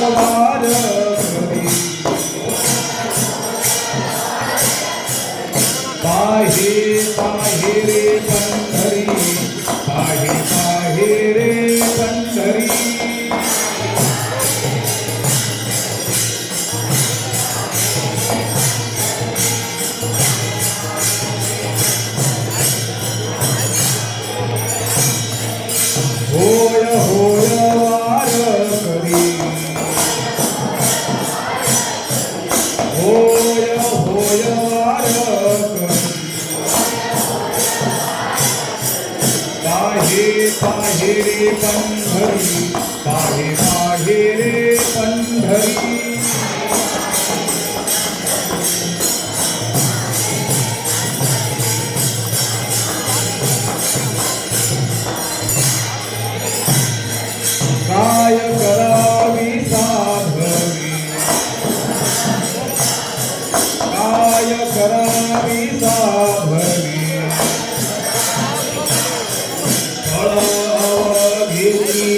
वार करी पाहे पाहे रे पंढरी पाहे पाहे रे पंढरी होय होय वार करी होय होय वार करी पाहे पाहे रे पंढरी पाहे पाहे रे पंढरी काय करावी साधवी काय करावी साधवी फळ अवघेची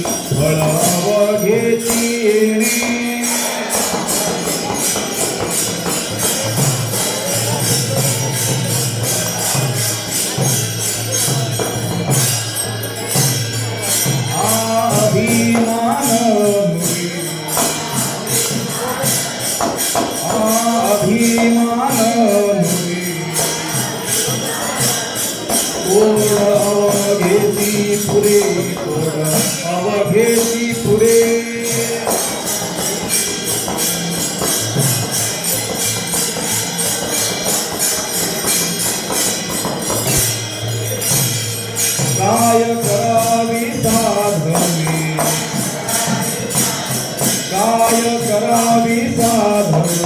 फळ अवघेची अभिमान ओढ अवघेची पुरे ओढ अवघेची पुरे काय करावी साधवी काय करावी साधवी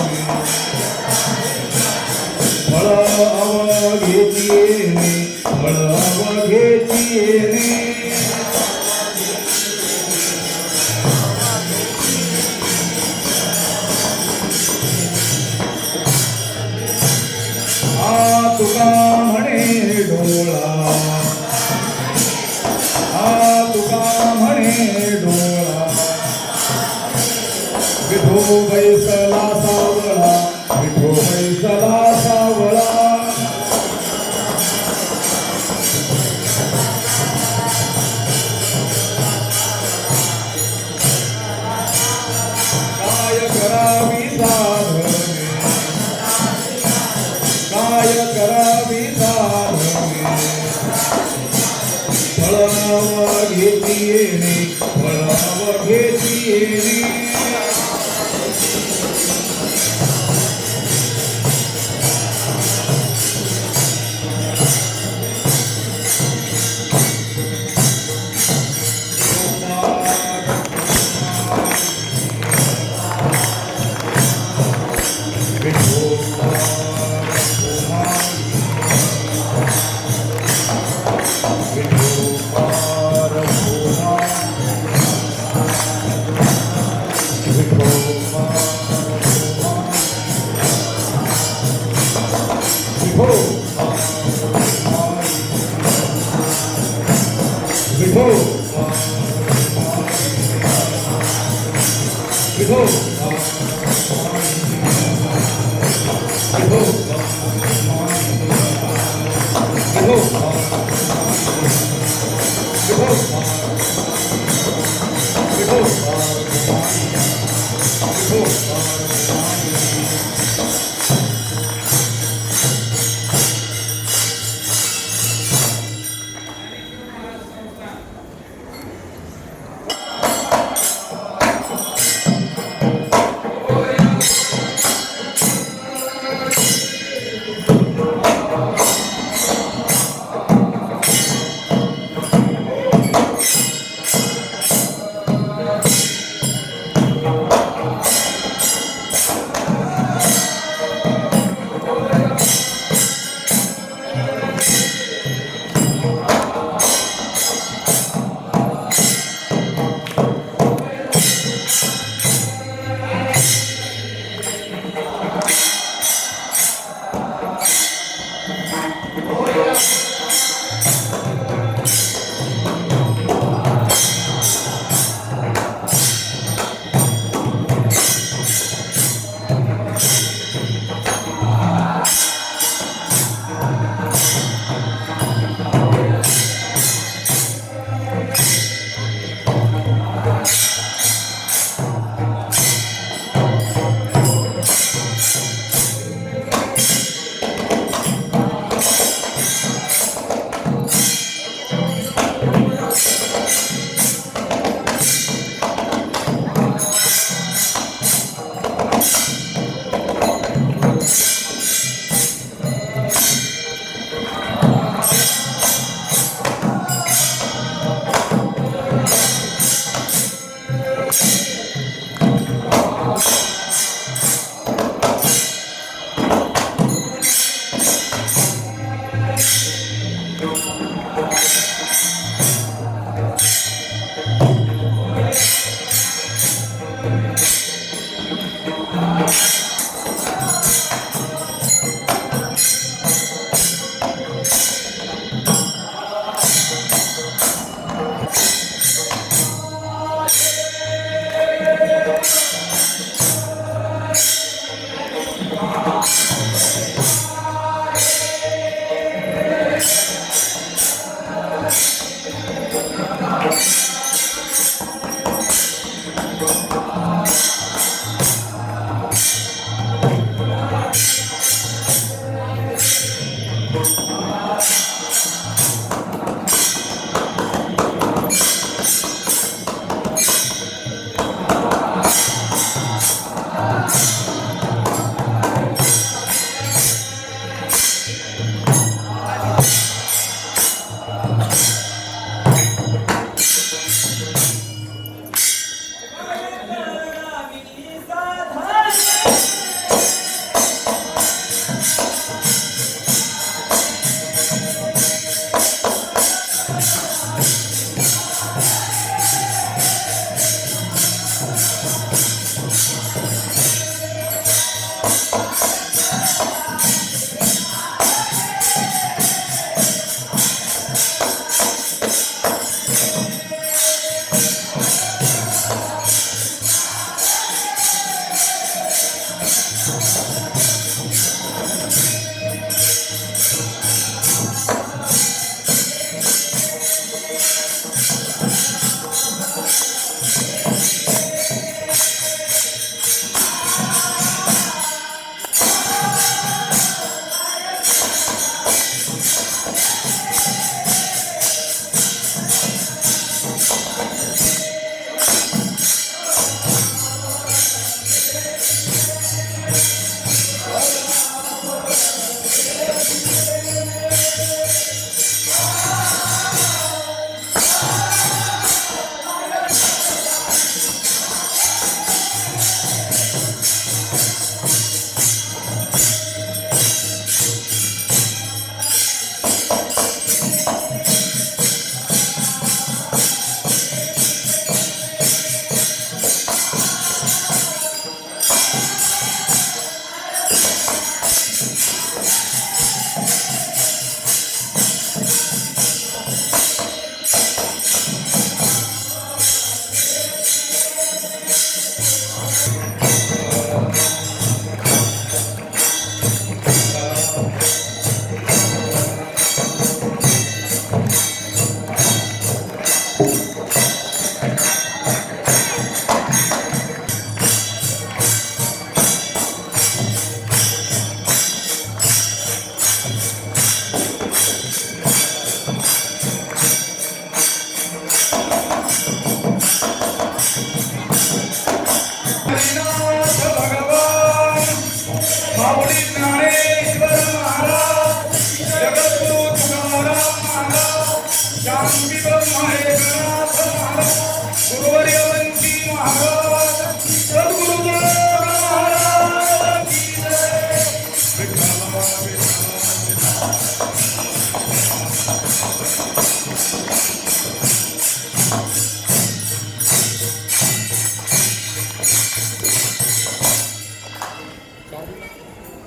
फळ अवघेची फळ अवघेची तुका म्हणे डोळा तुका म्हणे डोळा विठो बैसला सावळा विठो बैसला सावळा काय करावी साधवी काय करावी साधवी फळ अवघेची फळ अवघेची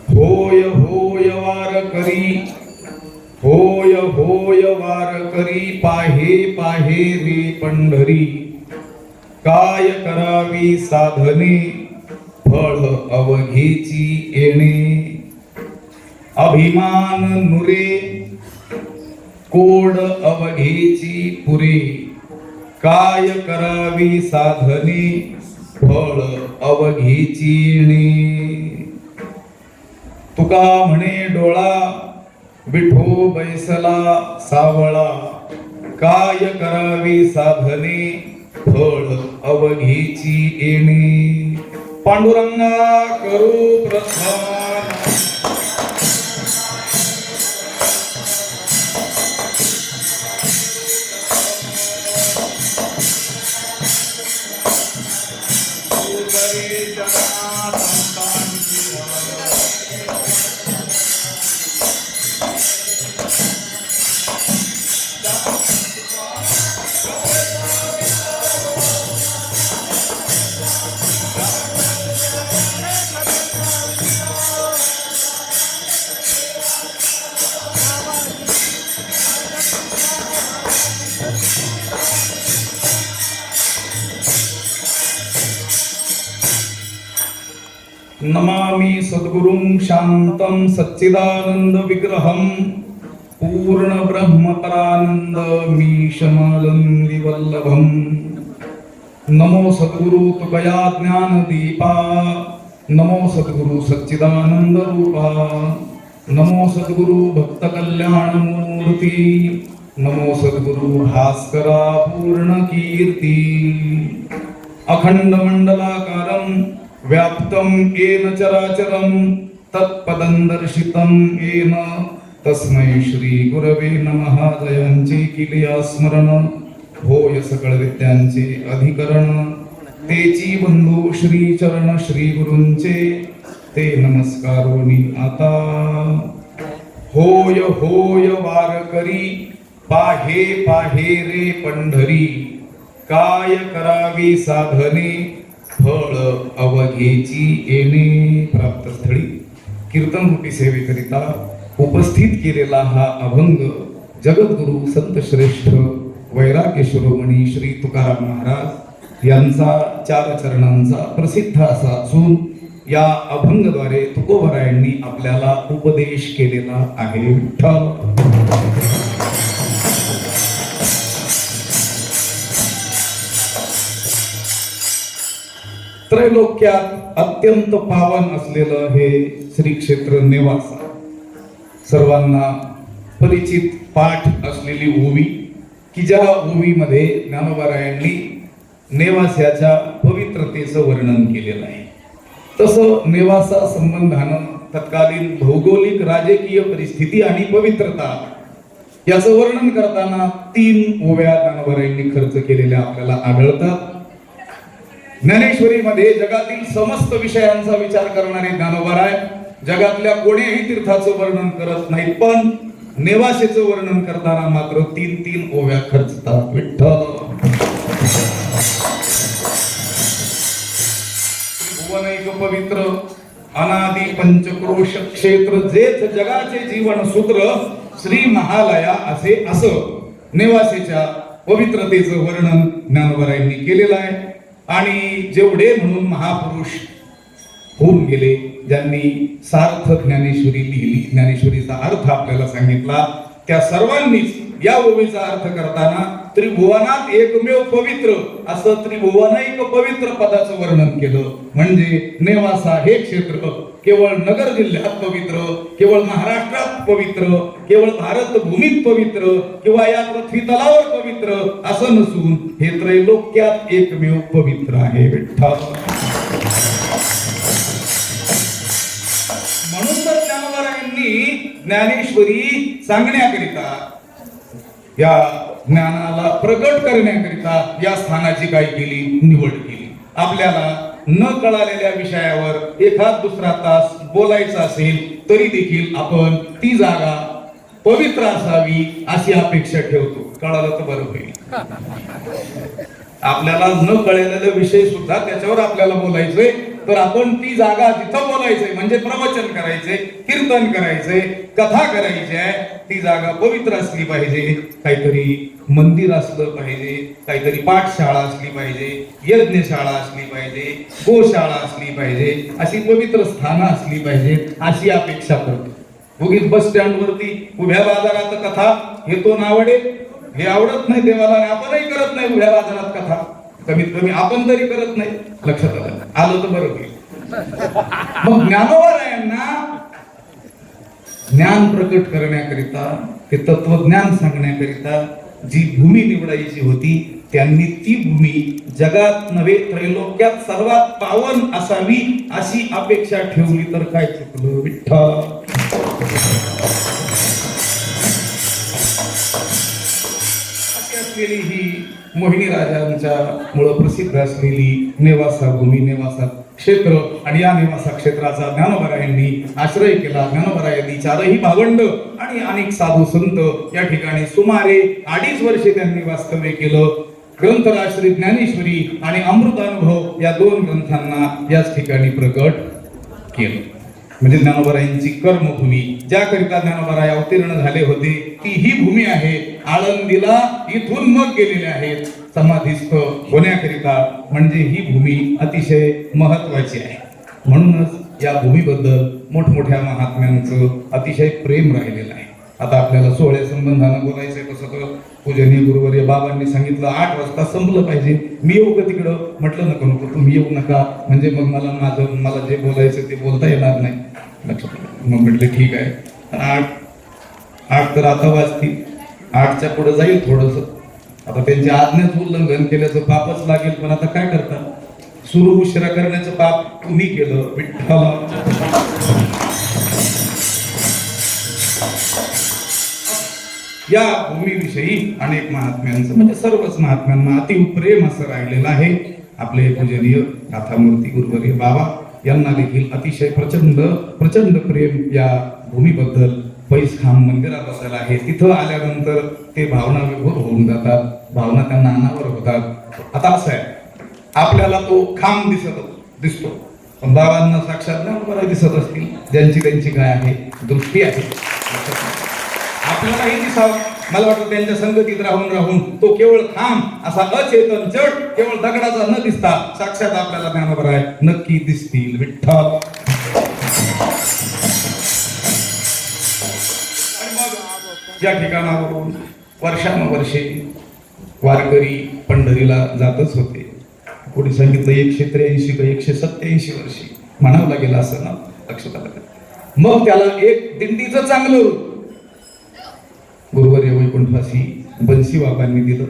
होय होय वार करी, होय होय वार करी, पाहे पाहे रे पंढरी. काय करावी साधने, फळ अवघेची येणे. अभिमान नुरे, कोड अवघेची पुरे. काय करावी साधने, फळ अवघेची येणे. तुका म्हणे डोळा, विठो बैसला सावळा. काय करावी साधने, फळ अवघेची येणे. पांडुरंगा करू प्रस्थान, नमामि सद्गुरुं शान्तं सच्चिदानंद विग्रहं पूर्ण ब्रह्मपरानंद मीशमानंदी वल्लभं। नमो सद्गुरु तुकया ज्ञान दीपा, नमो सद्गुरु सच्चिदानंद रूपा, नमो सद्गुरु भक्त कल्याण मूर्ती, नमो सद्गुरु भास्करा पूर्ण कीर्ती। अखंड मंडलाकारं व्याप्तं येन चराचरं तत्पदं दर्शितं येन तस्मै श्री गुरवे नमः। जयांचे किलिया स्मरण होय सकळ विद्यांचे अधिकरण, तेची बंधू श्री चरण श्री गुरूंचे ते नमस्कारोनी आता। होय होय वारकरी पाहे पाहे रे पंढरी, काय करावी साधने फळ अवघेची येणे। प्राप्त स्थळी कीर्तन रूपी सेवेकरिता उपस्थित केलेला हा अभंग जगद्गुरु संत श्रेष्ठ वैराग्य शिरोमणी श्री तुकाराम महाराज यांचा चार चरणांचा प्रसिद्ध असा असून या अभंगद्वारे तुकोबरायांनी आपल्याला उपदेश केलेला आहे। विठ्ठल त्रैलोक्यात अत्यंत पावन असलेलं हे श्री क्षेत्र नेवासा, सर्वांना परिचित पाठ असलेली ओवी, की ज्या ओवीमध्ये ज्ञानोबारायांनी नेवास्याच्या पवित्रतेचं वर्णन केलेलं आहे। तसं नेवासा संबंधानं तत्कालीन भौगोलिक राजकीय परिस्थिती आणि पवित्रता याचं वर्णन करताना 3 ओव्या ज्ञानोबारायांनी खर्च केलेल्या आपल्याला आढळतात। ज्ञानेश्वरीमध्ये जगातील समस्त विषयांचा विचार करणारे ज्ञानोबाराय जगातल्या कोणत्याही तीर्थाचं वर्णन करत नाहीत, पण नेवासेचं वर्णन करताना मात्र 3 ओव्या खर्चतात। विठ्ठल भुवनैक पवित्र अनादि पंचक्रोश क्षेत्र जेथ जगाचे जीवन सूत्र श्री महालया असे असं नेवासेच्या पवित्रतेचं वर्णन ज्ञानोबारायांनी केलेलं आहे। आणि जेवढे म्हणून महापुरुष होऊन गेले, ज्यांनी सार्थ ज्ञानेश्वरी लिहिली, ज्ञानेश्वरीचा अर्थ आपल्याला सांगितला, त्या सर्वांनीच या ओवीचा अर्थ करताना त्रिभुवनात एकमेव पवित्र असं त्रिभुवनैक पवित्र पदाचं वर्णन केलं। म्हणजे नेवासा हे क्षेत्र केवळ नगर जिल्ह्यात पवित्र, केवळ महाराष्ट्रात पवित्र, केवळ भारत भूमीत पवित्र किंवा या पृथ्वी तलावर पवित्र असं नसून हे त्रैलोक्यात एकमेव पवित्र आहे। विठ्ठल म्हणून तर ज्ञानोबारायांनी ज्ञानेश्वरी सांगण्याकरिता, या ज्ञानाला प्रकट करण्याकरिता या स्थानाची काय केली, निवड केली। आपल्याला न कळालेल्या विषयावर एखाद दुसरा तास बोलायचा असेल तरी देखील आपण ती जागा पवित्र असावी अशी अपेक्षा ठेवतो। कळालं तर बरं होईल। आपल्याला न कळलेले विषय सुद्धा त्याच्यावर आपल्याला बोलायचंय, तर आपण ती जागा जिथं बोलायचंय म्हणजे प्रवचन करायचंय, कीर्तन करायचंय, कथा करायची आहे, ती जागा पवित्र असली पाहिजे। काहीतरी मंदिर असलं पाहिजे, काहीतरी पाठशाळा असली पाहिजे, यज्ञशाळा असली पाहिजे, गोशाळा असली पाहिजे, अशी पवित्र स्थानं असली पाहिजे अशी अपेक्षा करतो। उगीच बस स्टँड वरती उभ्या बाजारात कथा हे तो नावडे, हे आवडत नाही देवाला, आपणही करत नाही उभ्या बाजारात कथा, कमीत कमी आपण तरी करत नाही। लक्षात आलं तर बरं होईल। मग ज्ञानोबारायांना ज्ञान प्रकट करण्याकरिता, ते तत्वज्ञान सांगण्याकरिता जी भूमी निवडायची होती, त्यांनी ती भूमी जगात नव्हे त्रैलोक्यात सर्वात पावन असावी अशी अपेक्षा ठेवली तर काय चुकलं। विठ्ठल असलेली ही मोहिनी राजांच्या मुळे प्रसिद्ध असलेली नेवासा भूमी, नेवासा क्षेत्र, आणि या नेवासा क्षेत्राचा ज्ञानोबारायांनी आश्रय केला। ज्ञानोबारायांनी 4ही भावंड आणि अनेक साधू संत या ठिकाणी सुमारे 2.5 वर्षे त्यांनी वास्तव्य केलं। ग्रंथराज श्री ज्ञानेश्वरी आणि अमृतानुभव या 2 ग्रंथांना याच ठिकाणी प्रकट केलं। म्हणजे ज्ञानोबारायांची कर्मभूमी, ज्याकरिता ज्ञानोबाराय अवतीर्ण झाले होते ती ही भूमी आहे। आळंदीला इथून मग गेलेले आहेत समाधिस्थ होण्याकरिता, म्हणजे ही भूमी अतिशय महत्वाची आहे। म्हणूनच या भूमीबद्दल मोठमोठ्या महात्म्यांचं अतिशय प्रेम राहिलेलं आहे. आता आपल्याला सोहळ्या संबंधानं बोलायचंय तसं तर पूजनीय गुरुवर्य बाबांनी सांगितलं 8 वाजता संपलं पाहिजे. मी येऊ का तिकडं? म्हटलं नको नको, तुम्ही येऊ नका, म्हणजे मग मला जे बोलायचं ते बोलता येणार नाही. लक्षात. मग म्हटलं ठीक आहे. 8 तर आता वाजतील, 8च्या पुढे जाईल थोडस. आता त्यांच्या आज्ञेचं उल्लंघन केल्याचं पापच लागेल, पण आता काय करता, सुरू उशिरा करण्याचं पाप तुम्ही केलं. विठ्ठल. या भूमीविषयी अनेक महात्म्यांचं म्हणजे सर्वच महात्म्यांना अतिप्रेम असं राहिलेलं आहे. आपले पूजनीय गाथामूर्ती गुरुवर्य बाबा यांना देखील अतिशय प्रचंड प्रेम या भूमीबद्दल. पैसखाम मंदिराबद्दल आहे. तिथं आल्यानंतर ते भावना विभोर होऊन जातात, भावना त्यांना अनावर होतात. आता असं आहे, आपल्याला तो खांब दिसतो, पण बाबांना साक्षात ज्ञानोबा दिसत असतील, ज्यांची त्यांची काय आहे दृष्टी आहे. आपल्यालाही दिसावं. मला वाटतं त्यांच्या संगतीत राहून तो केवळ खांब असा अचेतन जड, केवळ दगडाचा न दिसता साक्षात आपल्याला ज्ञानोबा आहे नक्की दिसतील. विठ्ठल. या ठिकाणावरून वर्षानुवर्षे वारकरी पंढरीला जातच होते. कोणी सांगितलं 183 का 187 वर्षी म्हणावं लागेल असं ना, लक्षात आलं. मग त्याला एक दिंडीचं चांगलं गुरुवर्य वैकुंठवासी बन्सी बाबांनी दिलं.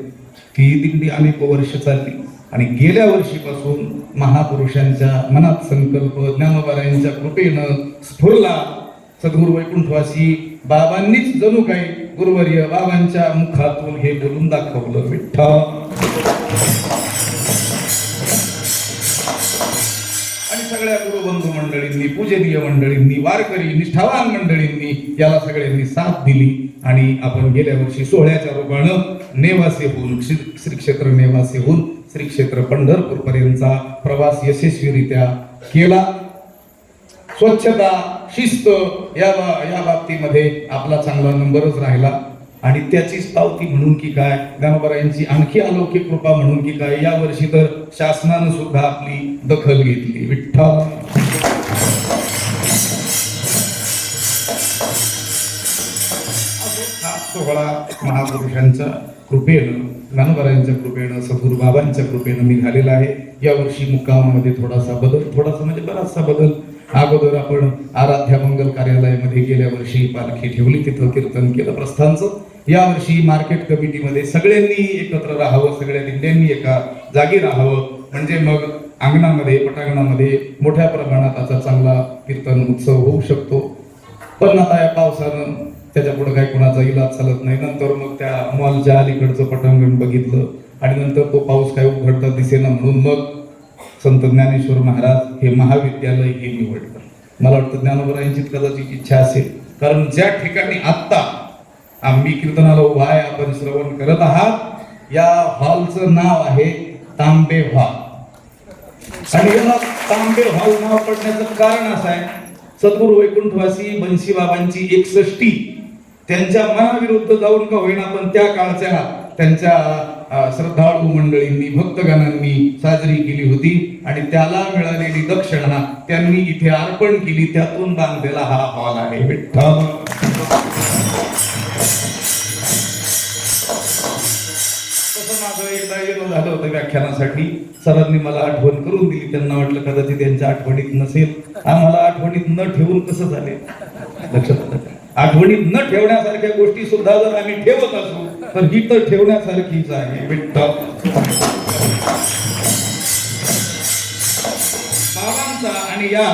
ती दिंडी अनेक वर्ष चालली आणि गेल्या वर्षीपासून महापुरुषांच्या मनात संकल्प ज्ञानोबारायांच्या कृपेनं स्फुरला. सद्गुरु वैकुंठवासी बाबांनीच जणू काही गुरुवर्य बाबांच्या मुखातून हे बोलून दाखवलं. विठ्ठल. आणि सगळ्या गुरुबंधू मंडळींनी, पूजनीय मंडळींनी, वारकरी निष्ठावान मंडळींनी याला सगळ्यांनी साथ दिली आणि आपण गेल्या वर्षी सोहळ्याच्या रूपानं नेवासे होऊन श्री क्षेत्र नेवासे होऊन श्री क्षेत्र पंढरपूर पर्यंतचा प्रवास यशस्वीरित्या केला. स्वच्छता, शिस्त या बाबतीमध्ये आपला चांगला नंबरच राहिला आणि त्याचीच पावती म्हणून की काय, ज्ञानोबारायांची आणखी अलौकिक कृपा म्हणून की काय, या वर्षी तर शासनानं सुद्धा आपली दखल घेतली. विठ्ठल. हा सोहळा महापुरुषांच्या कृपेनं, ज्ञानोबारायांच्या कृपेनं, सद्गुरू बाबांच्या कृपेनं निघालेला आहे. यावर्षी मुक्कामामध्ये थोडासा म्हणजे बराचसा बदल. अगोदर आपण आराध्या मंगल कार्यालयामध्ये गेल्या वर्षी पालखी ठेवली, तिथं कीर्तन केलं प्रस्थानचं. यावर्षी मार्केट कमिटीमध्ये सगळ्यांनी एकत्र राहावं, सगळ्या दिंड्यांनी एका जागी राहावं, म्हणजे मग अंगणामध्ये पटांगणामध्ये मोठ्या प्रमाणात असा चांगला कीर्तन उत्सव होऊ शकतो. पण आता या पावसानं त्याच्या पुढे काही कोणाचा इलाज चालत नाही. नंतर मग त्या मॉलच्या अलीकडचं पटांगण बघितलं आणि नंतर तो पाऊस काय उघडता दिसेना म्हणून मग संत ज्ञानेश्वर महाराज हे महाविद्यालय हे निवडलं. मला वाटतं ज्ञानोबारायांची कदाचित इच्छा असेल, कारण ज्या ठिकाणी आत्ता आम्ही कीर्तनाला उभा आहे, आपण श्रवण करत आहात, या हॉलचं नाव आहे तांबे हॉल. आणि याला तांबे हॉल नाव पडण्याचं कारण असं आहे, सद्गुरू वैकुंठवासी बन्सी बाबांची 61 त्यांच्या मनाविरुद्ध जाऊन का होईना पण त्या काळच्या त्यांच्या श्रद्धाळू मंडळींनी, भक्तगणांनी साजरी केली होती आणि त्याला मिळालेली दक्षिणा त्यांनी इथे अर्पण केली, त्यातून बांधलेला हा हॉल आहे. विठ्ठल. तसं माझं एकदा येणं झालं होतं व्याख्यानासाठी, सरांनी मला आठवण करून दिली. त्यांना वाटलं कदाचित त्यांच्या आठवणीत नसेल, आम्हाला आठवणीत न ठेवून कसं झाले. लक्षात आठवणीत न ठेवण्यासारख्या गोष्टी सुद्धा जर आम्ही ठेवत असू तर ही तर ठेवण्यासारखीच आहे. विठ्ठल. बाबांचा आणि या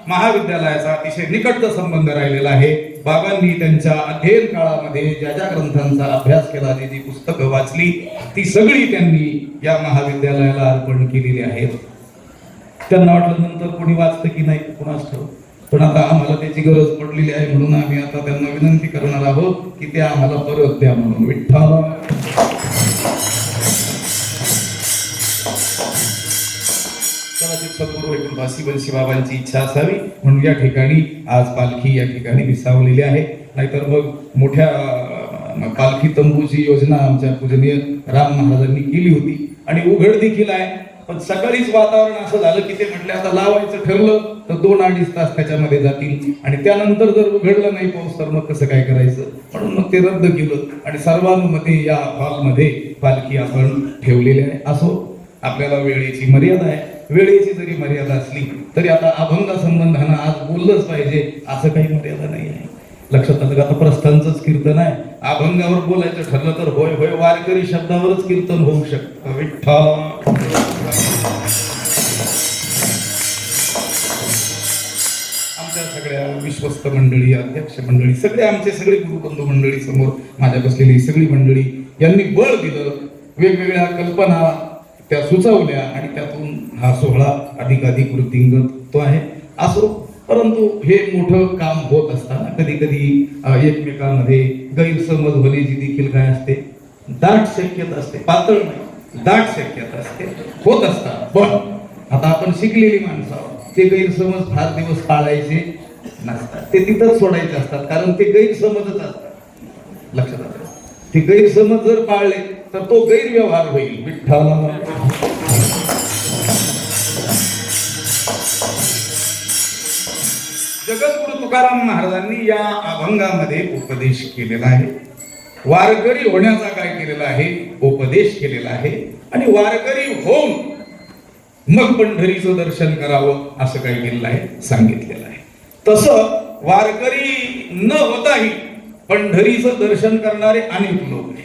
महाविद्यालयाचा अतिशय निकटचा संबंध राहिलेला आहे. बाबांनी त्यांच्या अध्ययन काळामध्ये ज्या ज्या ग्रंथांचा अभ्यास केला, जी पुस्तकं वाचली, ती सगळी त्यांनी या महाविद्यालयाला अर्पण केलेली आहेत. त्यांना वाटलं नंतर कोणी वाचतं की नाही कोणाच ठाऊक, पण आता आम्हाला त्याची गरज पडलेली आहे म्हणून आम्ही आता त्यांना विनंती करणार आहोत की ते आम्हाला परत द्या म्हणून. विठ्ठल. कदाचित सद्गुरू वैकुंठवासी बन्सी बाबांची इच्छा असावी म्हणून या ठिकाणी आज पालखी या ठिकाणी विसावलेली आहे. नाहीतर मग मोठ्या पालखी तंबूची योजना आमच्या पूजनीय राम महाराजांनी केली होती आणि उघड देखील आहे. पण सकाळीच वातावरण असं झालं की ते म्हटले आता लावायचं ठरलं तर 2-2.5 तास त्याच्यामध्ये जातील आणि त्यानंतर जर उघडलं नाही पाऊस तर मग कसं काय करायचं, म्हणून मग ते रद्द केलं आणि सर्वानुमते या हॉलमध्ये पालखी आपण ठेवलेली आहे. असो, आपल्याला वेळेची मर्यादा आहे. वेळेची जरी मर्यादा असली तरी आता अभंग संबंधानं आज बोललंच पाहिजे असं काही मर्यादा नाही आहे. लक्षात आलं का? आता प्रस्थानचंच कीर्तन आहे, अभंगावर बोलायचं ठरलं तर होय होय वारकरी शब्दावरच कीर्तन होऊ शकतं. विठ्ठल आमच्या सगळ्या विश्वस्त मंडळी, अध्यक्ष मंडळी, सगळे आमचे सगळे गुरुबंधू मंडळी, समोर माझ्या बसलेली सगळी मंडळी यांनी बळ दिलं, वेगवेगळ्या कल्पना त्या सुचवल्या आणि त्यातून हा सोहळा अधिकाधिक वृद्धिंगत तो आहे. असो, परंतु हे मोठं काम होत असताना कधी कधी एकमेकांमध्ये गैरसमज होण्याची देखील काय असते, दाट शक्यता असते. पातळ नाही, दाट शक्यता असते, होत असतात. पण आता आपण शिकलेली माणसं आहोत, ते गैरसमज फार दिवस टाळायचे नसतात, ते तिथंच सोडायचे असतात, कारण ते गैरसमजच असतात. लक्षात आलं? ते गैरसमज जर पाळले तर तो गैरव्यवहार होईल. विठ्ठला जगद्गुरु तुकाराम महाराजांनी या अभंगामध्ये उपदेश केलेला आहे. वारकरी होण्याचा काय केलेला आहे, उपदेश केलेला आहे. आणि वारकरी होऊन मग पंढरीचं दर्शन करावं असं काय केलेलं आहे, सांगितलेलं आहे. तसं वारकरी न होताही पंढरीचं दर्शन करणारे अनेक लोक आहेत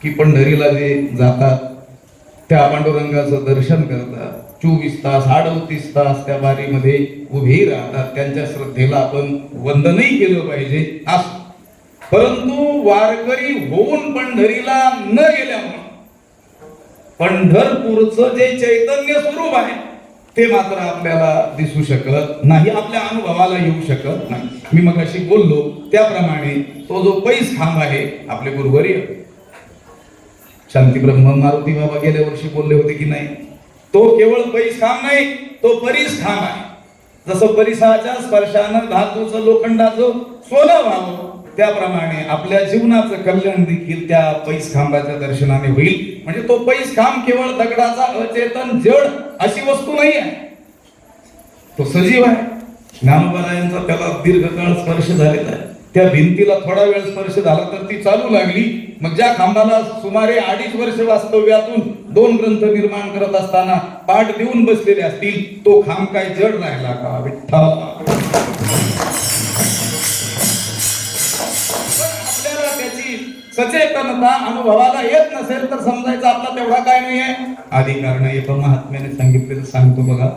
की पंढरीला जे जातात त्या पांडुरंगाचं दर्शन करतात, 24 तास 38 तास त्या बारीमध्ये उभे राहतात, त्यांच्या श्रद्धेला आपण वंदनही केलं पाहिजे असं. परंतु वारकरी होऊन पंढरीला न गेल्यामुळे पंढरपूरचं जे चैतन्य स्वरूप आहे ते मात्र आपल्याला दिसू शकत नाही, आपल्या अनुभवाला येऊ शकत नाही. मी मगाशी बोललो त्याप्रमाणे तो जो पैस खांब आहे, आपले गुरुवर्य शांतीब्रह्म मारुती बाबा गेल्या वर्षी बोलले होते की नाही, तो केवळ पैस खांब नाही, तो परीस खांब आहे. जसं परिसाच्या स्पर्शानं धातूचं लोखंडाचं सोनं व्हावं त्याप्रमाणे आपल्या जीवनाचं कल्याण देखील त्या पैस खांबाच्या दर्शनाने होईल. म्हणजे तो पैस खांब केवळ दगडाचा अचेतन जड अशी वस्तू नाही आहे, तो सजीव आहे. ज्ञानोबारायांचा त्याला दीर्घकाळ स्पर्श झालेला आहे. त्या भिंतीला थोडा वेळ स्पर्श झाला तर ती चालू लागली. मग ज्या खांबाला सुमारे 2.5 वर्ष वास्तव्यातून 2 ग्रंथ निर्माण करत असताना पाठ देऊन बसलेले असतील, तो खांब काय जड राहिला का? विठ्ठल आपल्याला त्याची सचेतनता अनुभवाला येत नसेल तर समजायचं आपला तेवढा काय नाही आहे, अधिकार नाही. पण महात्म्याने सांगितलेलं सांगतो बघा,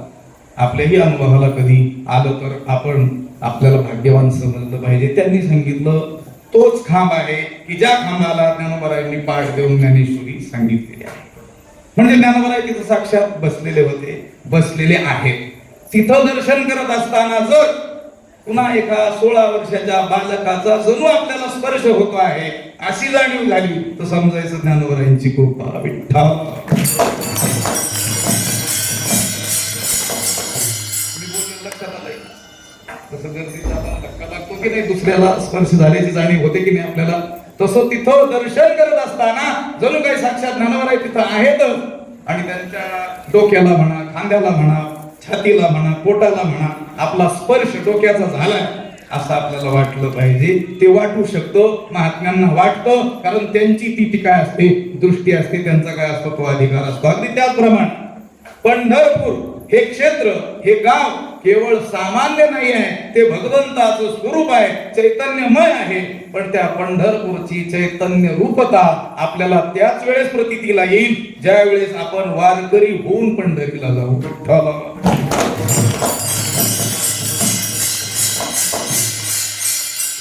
आपल्याही अनुभवाला कधी आलं तर आपण आपल्याला भाग्यवान समजलं पाहिजे. त्यांनी सांगितलं तोच खांब आहे की ज्या खांबाला ज्ञानोबारायांनी पाठ देऊन ज्ञानेश्वरी सांगितलेली आहे. म्हणजे ज्ञानोबाराय तिथं साक्षात बसलेले होते, बसलेले आहेत. तिथं दर्शन करत असताना जर पुन्हा एका 16 वर्षाच्या बालकाचा जणू आपल्याला स्पर्श होतो आहे अशी जाणीव झाली तर समजायचं ज्ञानोबारायांची कृपा. विठ्ठल तसं गरजेचा धक्का लागतो की नाही, दुसऱ्याला स्पर्श झाल्याची जाणीव होते की नाही आपल्याला, तसं तिथं दर्शन करत असताना जणू काही साक्षात ज्ञानोबाराय तिथं आहेतच. आणि त्यांच्या डोक्याला म्हणा, खांद्याला म्हणा, छातीला म्हणा, पोटाला म्हणा आपला स्पर्श डोक्याचा झालाय असं आपल्याला वाटलं पाहिजे. ते वाटू शकतं, महात्म्यांना वाटतं, कारण त्यांची ती काय असते, दृष्टी असते, त्यांचा काय असतो, तो अधिकार असतो. अगदी त्याचप्रमाणे पंढरपूर हे क्षेत्र, हे गाव केवळ सामान्य नाही आहे, ते भगवंताचं स्वरूप आहे, चैतन्यमय आहे. पण त्या पंढरपूरची चैतन्य रूपता आपल्याला त्याच वेळेस प्रतीतीला येईल ज्या वेळेस आपण वारकरी होऊन पंढरीला जाऊ.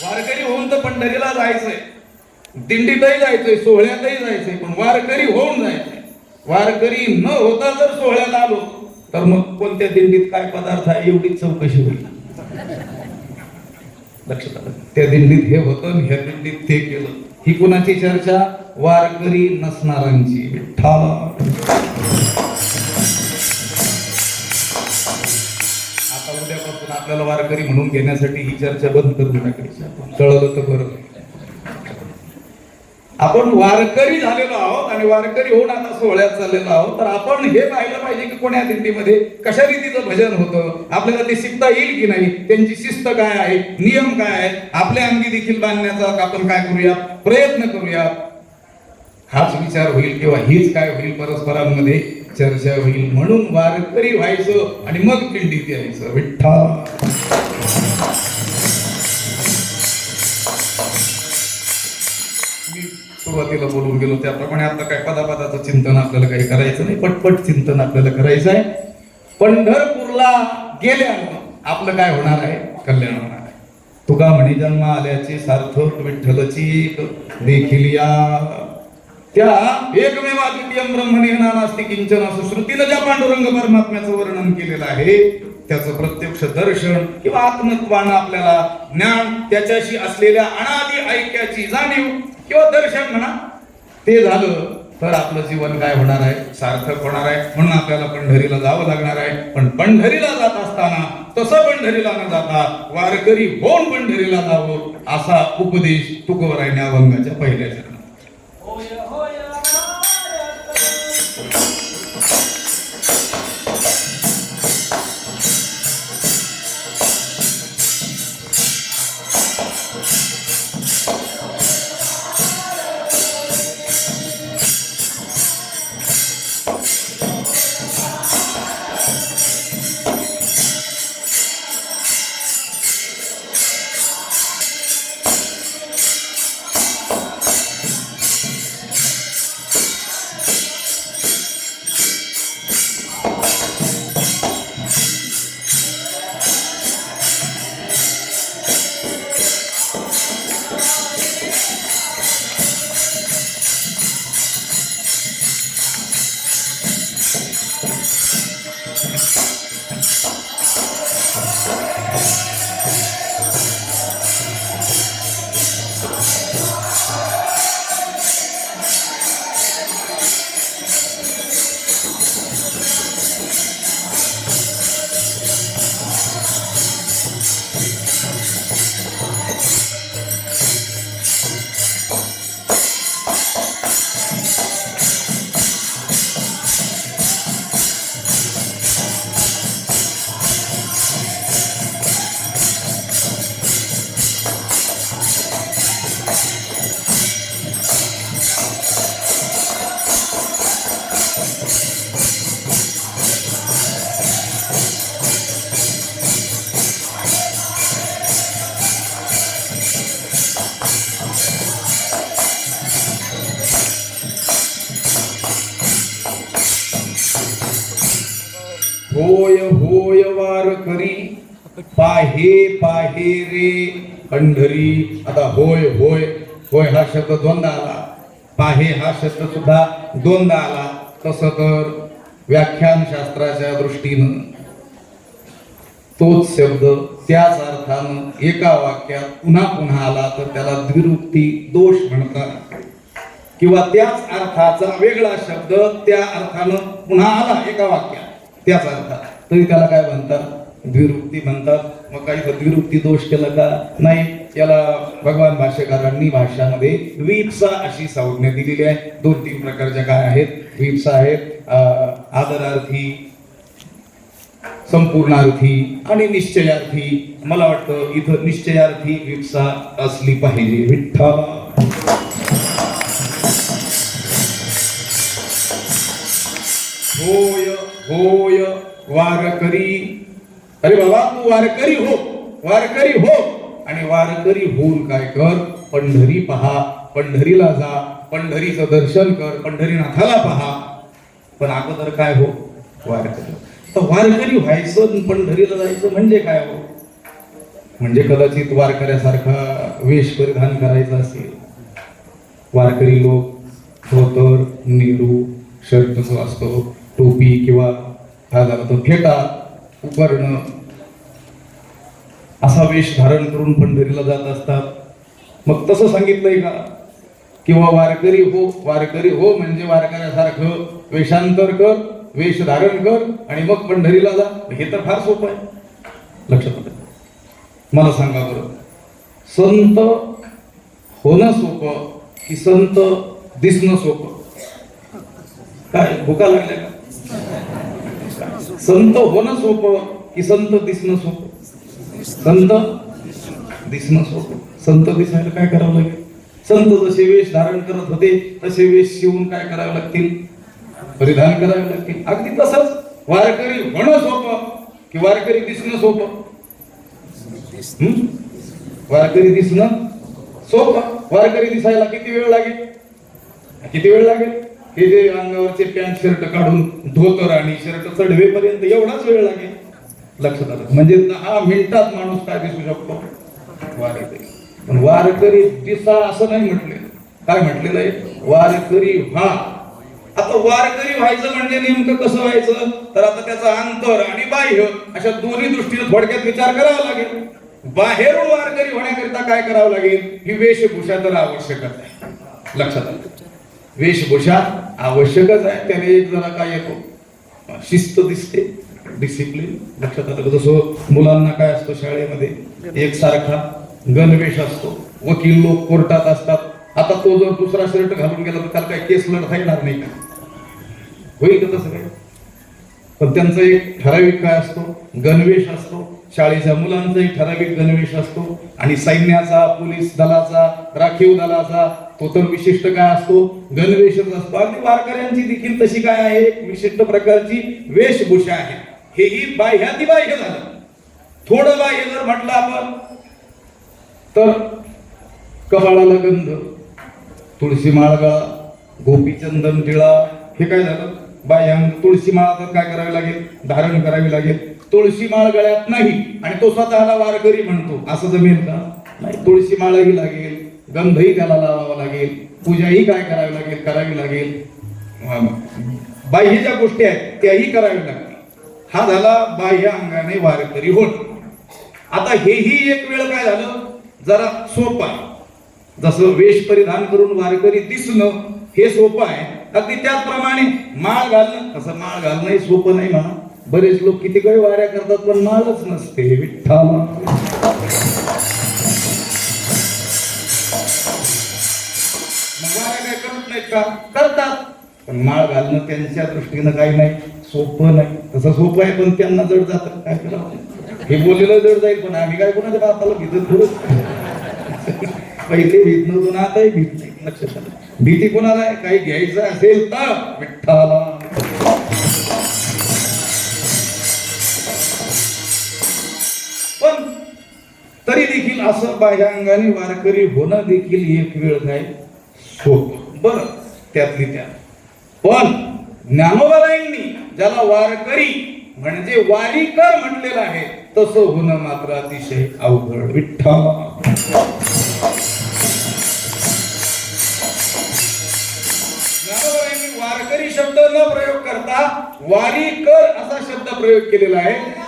वारकरी होऊन तर पंढरीला जायचंय, दिंडीतही जायचंय, सोहळ्यातही जायचंय, पण वारकरी होऊन जायचंय. वारकरी न होता जर सोहळ्यात आलो तर मग कोणत्या दिंडीत काय पदार्थ आहे एवढीच चौकशी होईल. लक्षात आलं? त्या दिंडीत हे होतं, ह्या दिंडीत ते केलं, ही कुणाची चर्चा? वारकरी नसणाऱ्यांची. विठ्ठल आता उद्यापासून आपल्याला वारकरी म्हणून घेण्यासाठी ही चर्चा बंद करून टाकायची. कळलं तर बरं. आपण वारकरी झालेलो आहोत आणि वारकरी होऊन आता सोहळ्यात चाललेलो आहोत, तर आपण हे पाहिलं पाहिजे की कोण्या दिंडीमध्ये कशा रीतीचं भजन होतं, आपल्याला ते शिकता येईल की नाही, त्यांची शिस्त काय आहे, नियम काय आहे, आपल्या अंगी देखील बांधण्याचा आपण काय करूया, प्रयत्न करूया. हाच विचार होईल किंवा हीच काय होईल, परस्परांमध्ये चर्चा होईल. म्हणून वारकरी व्हायचं आणि मग दिंडीत यायचं. विठ्ठल सुरुवातीला बोलून गेलो त्याप्रमाणे आता काय पदापदाचं चिंतन आपल्याला काही करायचं नाही, पटपट चिंतन आपल्याला करायचं आहे. पंढरपूरला गेल्यानं आपलं काय होणार आहे, कल्याण होणार आहे. तुका म्हणे जन्म आल्याचे सार्थक विठ्ठलची देखील या. त्या एकमेव अद्वितीयं ब्रह्मणेन नास्ति किंचन असं श्रुतीनं ज्या पांडुरंग परमात्म्याचं वर्णन केलेलं आहे, त्याचं प्रत्यक्ष दर्शन किंवा आत्मत्वानं आपल्याला ज्ञान, त्याच्याशी असलेल्या अनादि ऐक्याची जाणीव किंवा दर्शन म्हणा, ते झालं तर आपलं जीवन काय होणार आहे, सार्थक होणार आहे. म्हणून आपल्याला पंढरीला जावं लागणार आहे. पण पंढरीला जात असताना तसं पंढरीला न जाता वारकरी होऊन पंढरीला जावं, असा उपदेश तुकोबरायांनी अभंगाच्या पहिल्या चरणात. होय होय वारकरी पाहे पाहे रे पंढरी. आता होय होय, होय हा शब्द दोनदा आला, पाहे हा शब्द सुद्धा दोनदा आला. तसं तर व्याख्यान शास्त्राच्या दृष्टीनं तोच शब्द त्याच अर्थानं एका वाक्यात पुन्हा पुन्हा आला तर त्याला द्विरुक्ती दोष म्हणतात, किंवा त्याच अर्थाचा वेगळा शब्द त्या अर्थानं पुन्हा आला एका वाक्यात त्याच अर्थात, तरी त्याला काय म्हणतात, द्विरुक्ती म्हणतात. मग काही द्विरुक्ती दोष केला का नाही, याला भगवान भाष्यकारांनी भाष्यामध्ये विप्सा अशी संज्ञा दिलेली आहे. 2-3 प्रकारच्या काय आहेत, विप्सा आहेत, आदरार्थी, संपूर्णार्थी आणि निश्चयार्थी. मला वाटतं इथं निश्चयार्थी विप्सा असली पाहिजे. विठ्ठल होय होय वारकरी. अरे बाबा तू वारकरी हो, वारकरी हो, आणि वारकरी होऊन काय कर, पंढरी पहा, पंढरीला जा, पंढरीचं दर्शन कर, पंढरीनाथाला पहा. पण अगोदर काय हो, वारकरी. तर वारकरी व्हायचं पंढरीला जायचं म्हणजे काय हो, म्हणजे कदाचित वारकऱ्यासारखा वेश परिधान करायचा असेल. वारकरी लोक धोतर, नेहरू, शर्ट जो असतो, टोपी किंवा हा झाला तो फेटा, उपरणं, असा वेश धारण करून पंढरीला जात असतात. मग तसं सांगितलंय का, किंवा वारकरी हो, वारकरी हो म्हणजे वारकऱ्यासारखं वेशांतर कर, वेश धारण कर आणि मग पंढरीला जा. हे तर फार सोपं आहे. लक्षात मला सांगा बरं, संत होणं सोपं की संत दिसणं सोपं? काय भुका लागल्या का? संत होणं सोपं की संत दिसणं सोपं? संत दिसणं सोपं. संत दिसायला काय करावं लागेल? संत जसे वेश धारण करत होते तसे वेश शिवून काय करावे लागतील? परिधान करावे लागतील. अगदी तसंच वारकरी होणं सोपं की वारकरी दिसणं सोपं? वारकरी दिसणं सोपं. वारकरी दिसायला किती वेळ लागेल? किती वेळ लागेल? हे जे अंगावरचे पॅन्ट शर्ट काढून धोतर आणि शर्ट चढवेपर्यंत एवढाच वेळ लागेल. लक्षात आलं? म्हणजे 10 मिनिटात माणूस काय दिसू शकतो? वारकरी. पण वारकरी दिसा असं नाही म्हटलेलं. काय म्हटलेलं आहे? वारकरी व्हा. आता वारकरी व्हायचं म्हणजे नेमकं कसं व्हायचं? तर आता त्याचा अंतर आणि बाह्य अशा दोन्ही दृष्टीने थोडक्यात विचार करावा लागेल. बाहेरून वारकरी होण्याकरिता काय करावं लागेल? ही वेशभूषा तर आवश्यकच आहे. लक्षात आलं? वेशभूषा आवश्यकच आहे. त्याने एक जरा काय येतो? शिस्त दिसते, डिसिप्लिन. लक्षात आलं? जसं मुलांना काय असतो शाळेमध्ये एक सारखा गणवेश असतो. वकील लोक कोर्टात असतात. आता तो जर दुसरा शर्ट घालून गेला तर त्याला काय केस लढता येणार नाही का? होईल का तसं काय? पण त्यांचा एक ठराविक काय असतो? गणवेश असतो. शाळेच्या मुलांचाही ठराविक गणवेश असतो. आणि सैन्याचा, पोलीस दलाचा, राखीव दलाचा तो तर विशिष्ट काय असतो? गणवेशच असतो. अगदी वारकऱ्यांची देखील तशी काय आहे? एक विशिष्ट प्रकारची वेशभूषा आहे. हेही बाह्यातिबाह्य झालं. थोडं बाह्य जर म्हटलं आपण तर कपाळाला गंध, तुळशी माळा, गोपीचंदन टिळा, हे काय झालं? बाह्यांग. तुळशी माळा तर काय करावी लागेल? धारण करावी लागेल. तुळशी माळ गळ्यात नाही आणि तो स्वतःला वारकरी म्हणतो, असं जमेल का? नाही. तुळशी माळही लागेल, गंधही त्याला लावावा लागेल, पूजाही काय करावी लागेल? करावी लागेल. बाह्य ज्या गोष्टी आहेत त्याही करावी लागतील. हा झाला बाह्य अंगाने वारकरी होण. आता हेही एक वेळ काय झालं? जरा सोपं आहे. जसं वेश परिधान करून वारकरी दिसणं हे सोपं आहे, अगदी त्याचप्रमाणे माळ घालणं. असं माळ घालणं सोपं नाही म्हणा. बरेच लोक किती काही वाऱ्या करतात पण माळच नसते. विठ्ठल. वाऱ्या काय करत नाहीत का? करतात. पण माळ घालणं त्यांच्या दृष्टीनं काही नाही, सोपं नाही. तसं सोपं आहे पण त्यांना जड जातं. काय करावं? हे बोललेलं जड जाईल पण आम्ही काय कोणाच्या बापाला भीतच थोडं. पहिले भीत नव्हतो ना, आताही भीत नाही. लक्षात आलं? भीती कोणाला आहे? काही घ्यायचं असेल तर विठ्ठला. पण तरी देखील असं बाह्यांगाने वारकरी होणं देखील एक वेळ काय सोपं. बरं, त्यातली त्यात पण ज्ञानोबारायांनी ज्याला वारकरी म्हणजे वारीकर म्हटलेलं आहे तसं होणं मात्र अतिशय अवघड. विठ्ठल. ज्ञानोबारायांनी वारकरी शब्द न प्रयोग करता वारीकर असा शब्द प्रयोग केलेला आहे.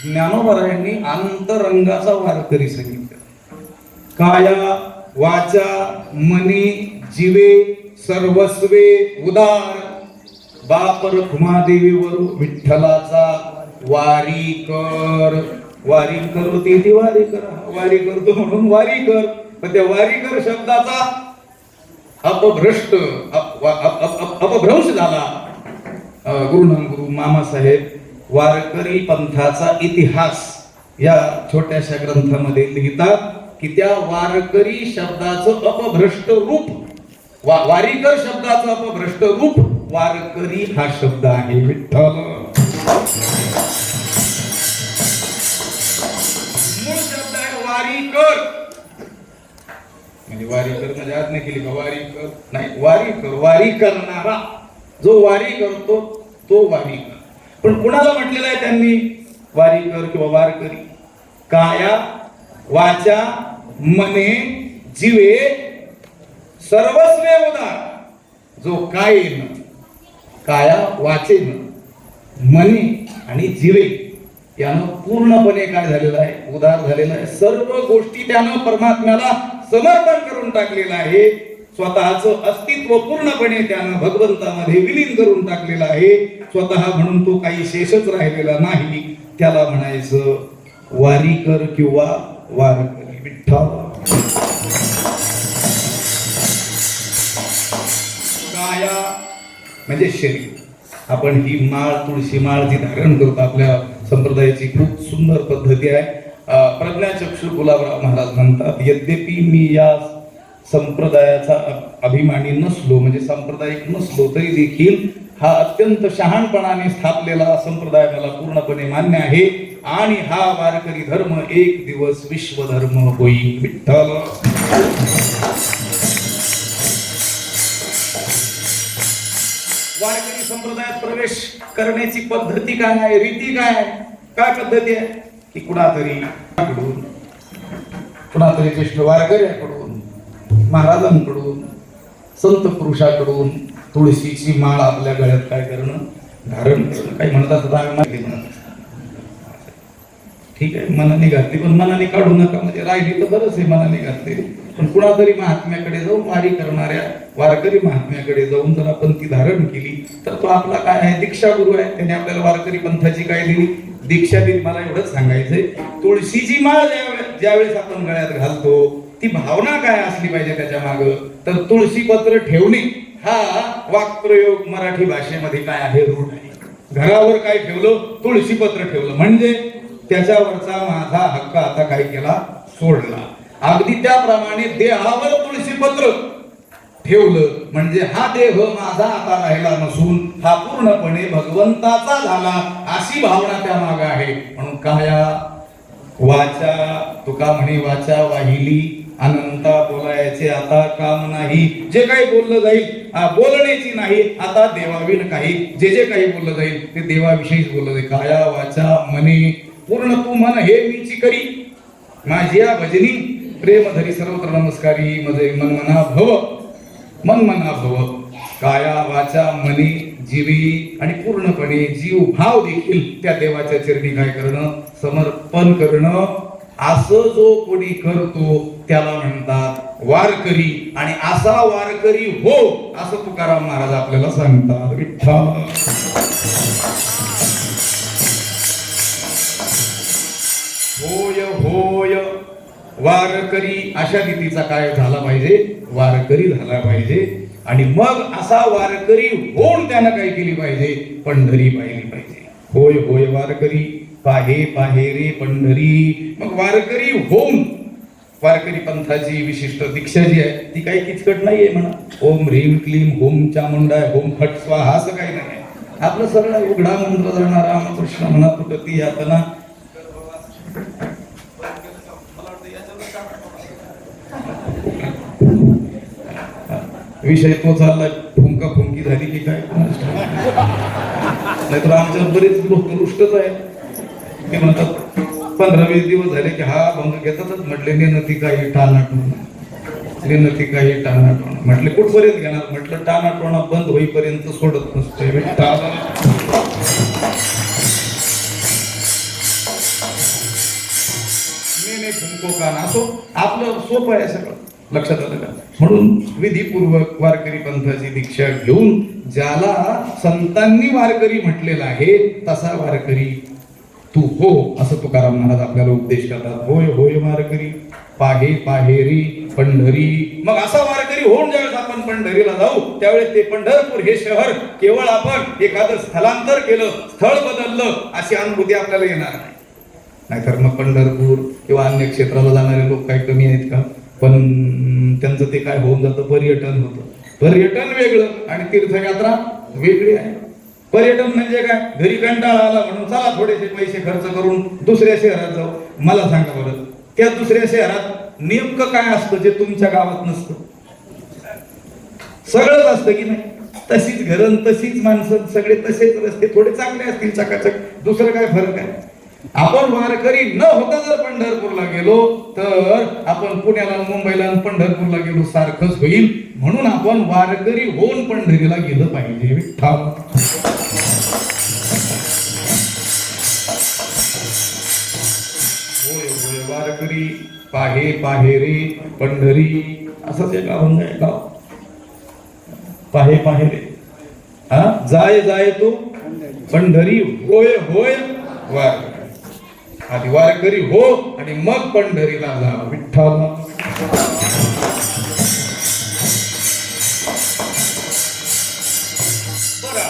ज्ञानोबारायांनी अंतरंगाचा वारकरी सांगितलं. काया वाचा मनी जीवे सर्वस्वे उदार बाप रखुमादेवीवर विठ्ठलाचा वारी कर. वारी करते ती वारी करा. वारी करतो म्हणून वारी कर. पण त्या वारीकर शब्दाचा अपभ्रंश झाला. गुरुनामगुरु मामासाहेब वारकरी पंथाचा इतिहास या छोट्याशा ग्रंथामध्ये लिहितात की त्या वारकरी शब्दाचं अपभ्रष्ट रूप वारीकर शब्दाचं अपभ्रष्ट रूप वारकरी हा शब्द आहे. विठ्ठल मूळ शब्द आहे वारीकर, म्हणजे वारीकर म्हणजे आज्ञा केली का वारीकर नाही, वारीकर वारी करणारा, जो वारी करतो तो वारीकर. पण कुणाला म्हटलेलं आहे त्यांनी वारीकर किंवा वारकरी? काया वाचा मने जीवे सर्वस्वे उदार. जो कायेन काया वाचेन मने आणि जीवे यानं पूर्णपणे काय झालेलं आहे, उदार झालेलं आहे. सर्व गोष्टी त्यानं परमात्म्याला समर्पण करून टाकलेलं आहे. स्वतःचं अस्तित्व पूर्णपणे त्यानं भगवंतामध्ये विलीन करून टाकलेलं आहे. स्वतः म्हणून तो काही शेषच राहिलेला नाही. त्याला म्हणायचं वारीकर किंवा वारकरी. विठ्ठल काया म्हणजे शरीर. आपण ही माळ तुळशी माळ जी धारण करतो आपल्या संप्रदायाची खूप सुंदर पद्धती आहे. प्रज्ञाचक्षु गुलाबराव महाराज म्हणतात, यद्यपि मी या संप्रदायाचा अभिमानी नसलो, म्हणजे सांप्रदायिक नसलो, तरी देखील हा अत्यंत शहाणपणाने स्थापलेला संप्रदाय मला पूर्णपणे मान्य आहे. आणि हा वारकरी धर्म एक दिवस विश्वधर्म होईल. विठ्ठल वारकरी संप्रदायात प्रवेश करण्याची पद्धती काय आहे, रीती काय आहे, काय पद्धती आहे की कुणातरी ज्येष्ठ वारकऱ्याकडून, महाराजांकडून, संत पुरुषाकडून तुळशीची माळ आपल्या गळ्यात काय करणं, धारण करणं. काही म्हणतात म्हणत ठीक आहे मनाने घातली, पण मनाने काढू नका, म्हणजे राहिली तर बरंच आहे मनाने घातली. पण कुणातरी महात्म्याकडे जाऊन, वारी करणाऱ्या वारकरी महात्म्याकडे जाऊन जर आपण ती धारण केली तर तो आपला काय आहे, दीक्षा गुरु आहे. त्याने आपल्याला वारकरी पंथाची काय दिली, दीक्षा दिली. मला एवढंच सांगायचंय, तुळशीची माळ ज्यावेळेस आपण गळ्यात घालतो ती भावना काय असली पाहिजे त्याच्या माग, तर तुळशी पत्र ठेवणे हा वाक्प्रयोग मराठी भाषेमध्ये काय आहे, रूढ आहे. घरावर काय ठेवलं, तुळशी पत्र ठेवलं, म्हणजे त्याच्यावरचा माझा हक्क आता काय केला, सोडला. अगदी त्याप्रमाणे देहावर तुळशी पत्र ठेवलं म्हणजे हा देह माझा आता राहिला नसून हा पूर्णपणे भगवंताचा झाला, अशी भावना त्या माग आहे. म्हणून काया वाचा, तुका म्हणे वाचा वाहिली अनंता, बोलायचे आता काम नाही. जे काही बोललं जाईल बोलण्याची नाही आता देवाविन काही, जे काही बोललं जाईल ते देवाविषयीच बोललं जाईल. काया वाचा मने पूर्ण तू मन हे मीची करी, माझी या भजनी प्रेम धरी सर्वत्र नमस्कारी, मजे मन मना भव, मन मना भव. काया वाचा मने जीवी, आणि पूर्णपणे जीव भाव देखील त्या देवाच्या चरणी काय करणं, समर्पण करणं. असं जो कोणी करतो त्याला म्हणतात वारकरी. आणि असा वारकरी हो असं तुकाराम महाराज आपल्याला सांगतात. विठ्ठल होय होय वारकरी अशा रीतीचा काय झाला पाहिजे, वारकरी झाला पाहिजे. आणि मग असा वारकरी होऊन त्यानं काय केली पाहिजे, पंढरी पाहिली पाहिजे. होय होय वारकरी पाहे पाहे रे पंढरी. मग वारकरी होऊन वारकरी पंथाची विशिष्ट दीक्षा जी आहे ती काही किचकट नाहीये म्हणा. ओम ह्रीम क्लीम होम चामुंडाय होम फट स्वाहा असं काही नाही. आपलं सरळ उघडा मंत्र जाणार रामकृष्ण म्हणा तुटती यातना. विषय तो चालला, फुंका फुंकी झाली की काय नाहीतर आमच्या बरेच लोक रुष्टच आहे. ते म्हणतात 15-20 दिवस झाले की हा भंग घेतातच. म्हटले नेनती काही टाणाटोण, नेनती काही टाणाटोण. म्हटले कुठपर्यंत घेणार, म्हटलं टाणाटोणा बंद होईपर्यंत सोडत नसतोय. नेने फुंको का असो आपलं सोपं आहे सगळं, लक्षात आलं का. म्हणून विधीपूर्वक वारकरी पंथाची दीक्षा घेऊन ज्याला संतांनी वारकरी म्हटलेला आहे तसा वारकरी तू हो असं तुकाराम महाराज आपल्याला उपदेश करतात. होय होय वारकरी पाहे पाहेरी पंढरी. मग असा वारकरी होऊन ज्यावेळेस आपण पंढरीला जाऊ त्यावेळेस ते पंढरपूर हे शहर केवळ आपण एखादं स्थलांतर केलं, स्थळ बदललं अशी अनुभूती आपल्याला येणार नाही. नाहीतर मग पंढरपूर किंवा अन्य क्षेत्राला जाणारे लोक काही कमी आहेत का? पण त्यांचं ते काय होऊन जातं, पर्यटन होतं. पर्यटन वेगळं आणि तीर्थयात्रा वेगळी आहे. पर्यटन म्हणजे काय? घरी कंटाळा आला म्हणून चला थोडेसे पैसे खर्च करून दुसऱ्या शहरात जाऊ. मला सांगा बरं, त्या दुसऱ्या शहरात नेमकं काय असतं जे तुमच्या गावात नसतं? सगळंच असतं की नाही? तशीच घरं, तशीच माणसं, सगळे तसेच रस्ते, थोडे चांगले असतील चकाचक, दुसरं काय फरक आहे? आपण वारकरी न होता जर पंढरपूरला गेलो तर आपण पुण्याला, मुंबईला, पंढरपूरला गेलो सारखंच होईल. म्हणून आपण वारकरी होऊन पंढरीला गेलं पाहिजे. विठ्ठल होय होय वारकरी पाहे पाहेरे पंढरी असंच एक गाव आहे. गाव पाहे पाहेरे हा जाय जाय तू पंढरी होय होय वारकरी. आधी वारकरी हो आणि मग पंढरीला जा. विठ्ठल बरं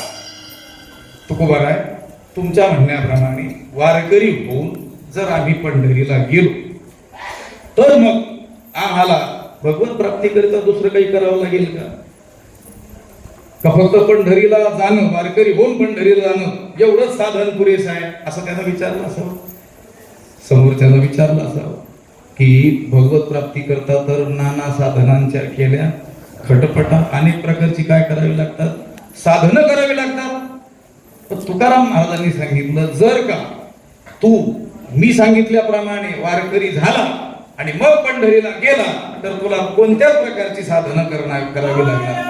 तुकोबार आहे तुमच्या म्हणण्याप्रमाणे वारकरी होऊन जर आम्ही पंढरीला गेलो तर मग आम्हाला भगवत प्राप्तीकरिता दुसरं काही करावं लागेल का? फक्त पंढरीला जाणं, वारकरी होऊन पंढरीला जाणं एवढंच साधन पुरेसं आहे असं त्यानं विचारलं असावं, समोरच्यानं विचारलं असावं की भगवत प्राप्ती करता तर नाना साधनांच्या केल्या खटपटा, अनेक प्रकारची काय करावी लागतात, साधनं करावी लागतात. पण तुकाराम महाराजांनी सांगितलं जर का तू मी सांगितल्याप्रमाणे वारकरी झाला आणि मग पंढरीला गेला तर तुला कोणत्याच प्रकारची साधनं करावी लागणार.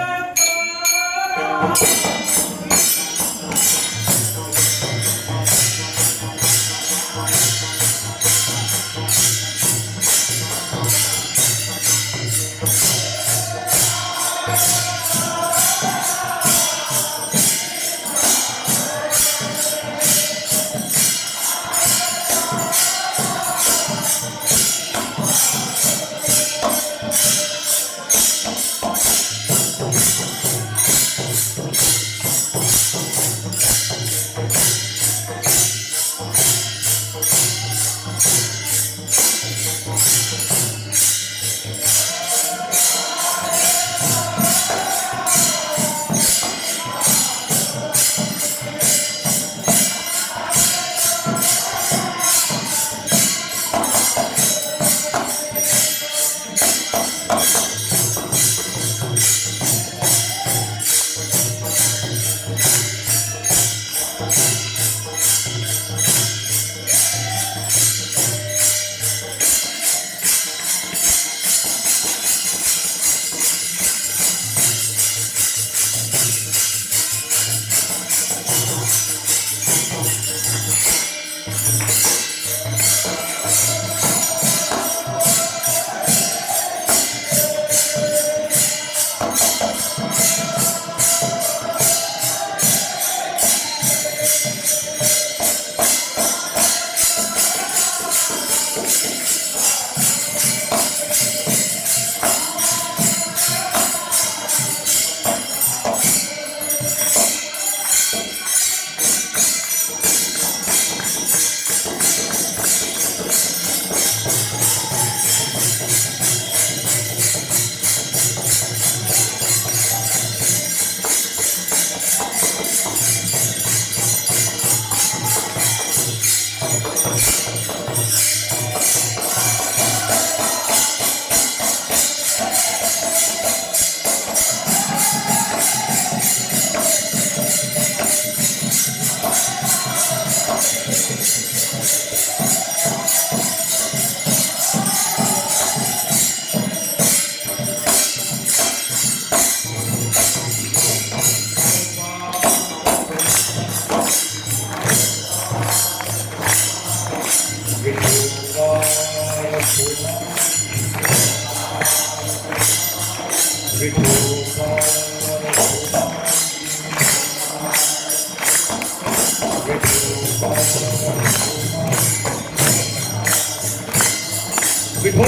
विठो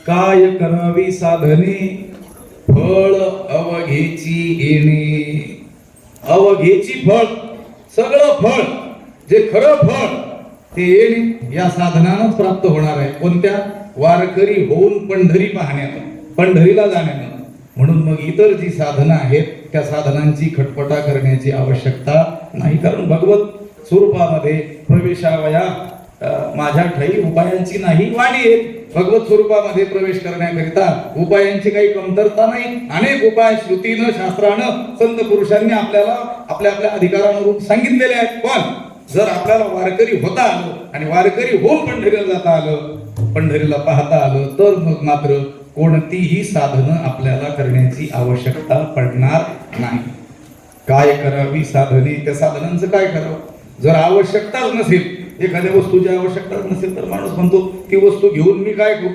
काय करावी साधने फळ अवघेची येणे. अवघेची फळ, सगळं फळ जे खरं फळ ते येणे या साधनानंच प्राप्त होणार आहे. कोणत्या? वारकरी होऊन पंढरी पाहण्यानं, पंढरीला जाण्यानं. म्हणून मग इतर जी साधना आहेत त्या साधनांची खटपटा करण्याची आवश्यकता नाही, कारण भगवत स्वरूपामध्ये प्रवेशावया माझ्या ठाई उपायांची नाही वाणी आहे. भगवत स्वरूपामध्ये प्रवेश करण्याकरिता उपायांची काही कमतरता नाही. अनेक उपाय श्रुतीनं, शास्त्रानं, संत पुरुषांनी आपल्याला आपल्या आपल्या अधिकारानुरूप सांगितलेले आहेत. पण जर आपल्याला वारकरी होता आलं आणि वारकरी होऊन पंढरीला जाता आलं, पंढरीला पाहता आलं, तर मग मात्र कोणतीही साधनं आपल्याला करण्याची आवश्यकता पडणार नाही. काय करावी साधने, त्या साधनांचं काय करावं? जर आवश्यकताच नसेल, एखाद्या वस्तूची आवश्यकता नसेल तर माणूस म्हणतो ती वस्तू घेऊन मी काय करू,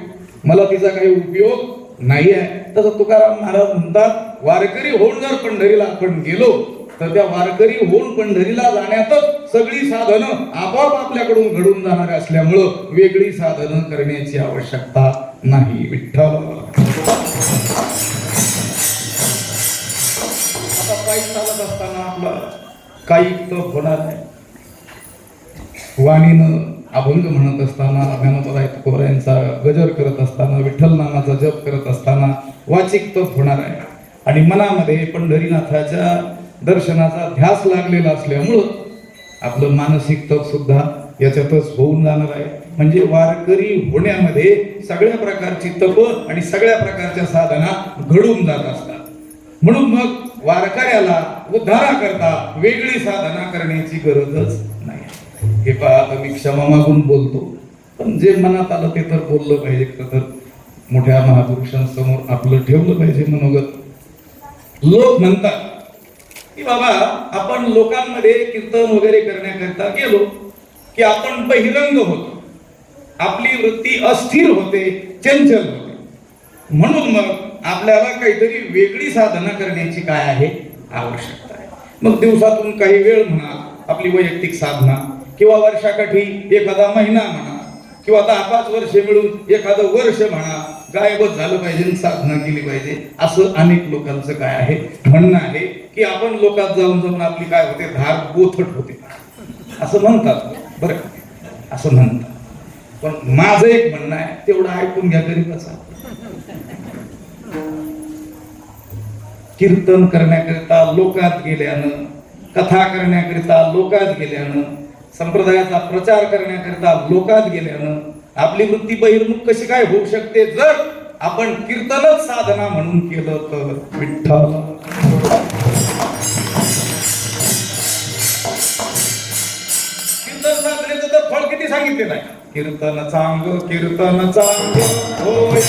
मला तिचा काही उपयोग नाही आहे. तसं तुकाराम महाराज म्हणतात, वारकरी होऊन जर पंढरीला आपण गेलो तर त्या वारकरी होऊन पंढरीला जाण्यातच सगळी साधनं आपोआप आपल्याकडून घडून जाणारे असल्यामुळं वेगळी साधनं करण्याची आवश्यकता नाही. विठ्ठल. आता काही चालत असताना आपला काही तप होणार आहे. वाणीनं अभंग म्हणत असताना, ज्ञानोबा तुकोबारायांचा गजर करत असताना, विठ्ठल नामाचा जप करत असताना वाचिक तप होणार आहे. आणि मनामध्ये पंढरीनाथाच्या दर्शनाचा ध्यास लागलेला असल्यामुळं आपलं मानसिक तप सुद्धा याच्यातच होऊन जाणार आहे. म्हणजे वारकरी होण्यामध्ये सगळ्या प्रकारची तप आणि सगळ्या प्रकारच्या साधना घडून जात असतात. म्हणून मग वारकऱ्याला उद्धाराकरता वेगळी साधना करण्याची गरजच नाही. हे पहा, मी क्षमा मागून बोलतो, पण जे मनात आलं ते तर बोललं पाहिजे. तर मोठ्या महापुरुषांसमोर आपलं ठेवलं पाहिजे मनोगत. लोक म्हणतात की बाबा आपण लोकांमध्ये कीर्तन वगैरे करण्याकरता गेलो की आपण बहिरंग होतो, आपली वृत्ती अस्थिर होते, चंचल होते. म्हणून मग आपल्याला काहीतरी वेगळी साधना करण्याची काय आहे आवश्यकता आहे. मग दिवसातून काही वेळ म्हणा आपली वैयक्तिक साधना, किंवा वर्षाकाठी एखादा महिना म्हणा, किंवा 10-5 वर्षे मिळून एखादं वर्ष म्हणा, गायबच झालं पाहिजे, साधना केली पाहिजे. असं अनेक लोकांचं काय आहे म्हणणं आहे की आपण लोकात जाऊन जाऊन आपली काय होते, धार बोथट होते असं म्हणतात. बरं, असं म्हणतात, पण माझं एक म्हणणं आहे, तेवढं ऐकून घ्या गरीबाचा. कीर्तन करण्याकरिता लोकात गेल्यानं, कथा करण्याकरिता लोकात गेल्यानं, संप्रदायाचा प्रचार करण्याकरिता लोकात गेल्यानं आपली वृत्ती बहिर्मुख कशी काय होऊ शकते जर आपण कीर्तनच साधना म्हणून केलं तर. विठ्ठल. कीर्तन साधनेचं तर फळ किती सांगितलेलं आहे. कीर्तन चांग, कीर्तन चांग होय.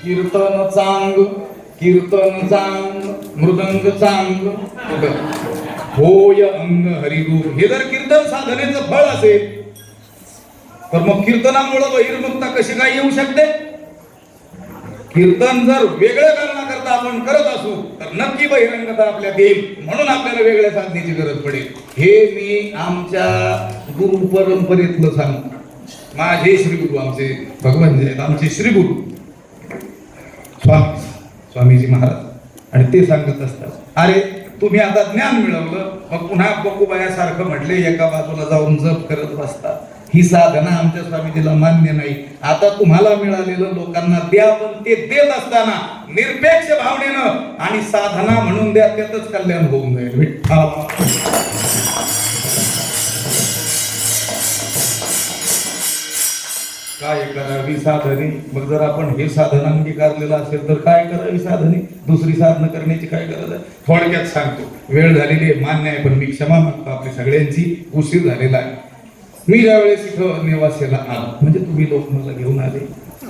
कीर्तन चांग, कीर्तन चांग, मृदंग चांग होय अंग हरिरूप. हे जर कीर्तन साधनेचं फळ असेल तर मग कीर्तनामुळे बहिर्मुखता कशी काय येऊ शकते. कीर्तन जर वेगळ्या कारणाकरता आपण करत असू तर नक्की बहिरंगता आपल्यात येईल. म्हणून आपल्याला वेगळ्या साधनेची गरज पडेल. हे मी आमच्या गुरु परंपरेतलं सांगतो. माझे श्रीगुरु, आमचे भगवान जे आहेत, आमचे श्रीगुरु स्वामीजी महाराज, आणि ते सांगत असतात, अरे तुम्ही आता ज्ञान मिळवलं, मग पुन्हा बकुबायासारखं म्हटले एका बाजूला जाऊन जप करत बसता. ही साधना आमच्या स्वामीजीला मान्य नाही. आता तुम्हाला मिळालेलं लोकांना द्या, पण ते देत असताना निरपेक्ष भावनेनं आणि साधना म्हणून द्या, त्यातच कल्याण होऊन जाईल. विठ्ठल. काय करावी साधने. मग जर आपण हे साधन अंगीकारलेलं असेल तर काय करावी साधने, दुसरी साधनं करण्याची काय गरज आहे. थोडक्यात सांगतो, वेळ झालेली आहे मान्य आहे, पण मी क्षमा मागतो आपली सगळ्यांची, उशीर झालेला आहे. मी ज्यावेळेस इथं निवासीला आलो, म्हणजे तुम्ही लोक मला घेऊन आले,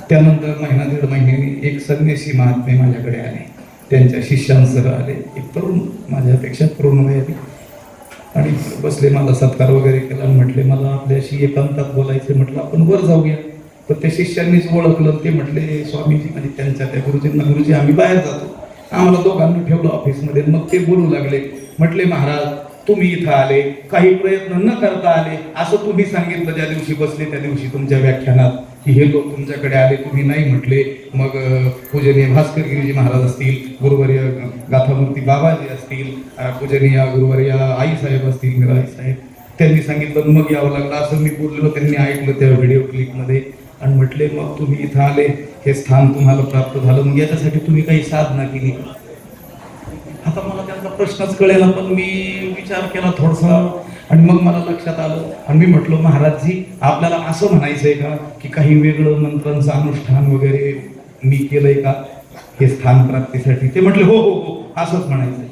त्यानंतर 1.5 महिन्याने एक संन्यासी महात्मे माझ्याकडे आले, त्यांच्या शिष्यांसह आले. एक तरुण, माझ्यापेक्षा तरुण वयाने, आणि बसले, मला सत्कार वगैरे केला. म्हटले मला आपल्याशी एकांतात बोलायचे. म्हटलं आपण वर जाऊया. तर त्या शिष्यांनीच ओळखलं. ते म्हटले स्वामीजी, म्हणजे त्यांच्या त्या गुरुजींना, गुरुजी आम्ही बाहेर जातो. आम्हाला दोघांना ठेवलं ऑफिसमध्ये. मग ते बोलू लागले. म्हटले महाराज तुम्ही इथं आले, काही प्रयत्न न करता आले, असं तुम्ही सांगितलं ज्या दिवशी बसले त्या दिवशी तुमच्या व्याख्यानात. की हे लोक तुमच्याकडे आले, तुम्ही नाही म्हटले. मग पूजनीय भास्करगिरीजी महाराज असतील, गुरुवर्य गाथामूर्ती बाबाजी असतील, पूजनीय गुरुवर्य आईसाहेब असतील, मीरा आईसाहेब, त्यांनी सांगितलं मग यावं लागलं. असं मी बोललो, त्यांनी ऐकलं त्या व्हिडिओ क्लिपमध्ये आणि म्हटले मग तुम्ही इथं आले, हे स्थान तुम्हाला प्राप्त झालं, मग याच्यासाठी तुम्ही काही साधना केली? आता मला त्यांचा प्रश्नच कळेना, पण मी विचार केला थोडासा आणि मग मला लक्षात आलं आणि मी म्हटलं महाराजजी आपल्याला असं म्हणायचंय का की काही वेगळं मंत्रांचं अनुष्ठान वगैरे मी केलंय का हे स्थान प्राप्तीसाठी? ते म्हटले हो हो हो असंच म्हणायचंय.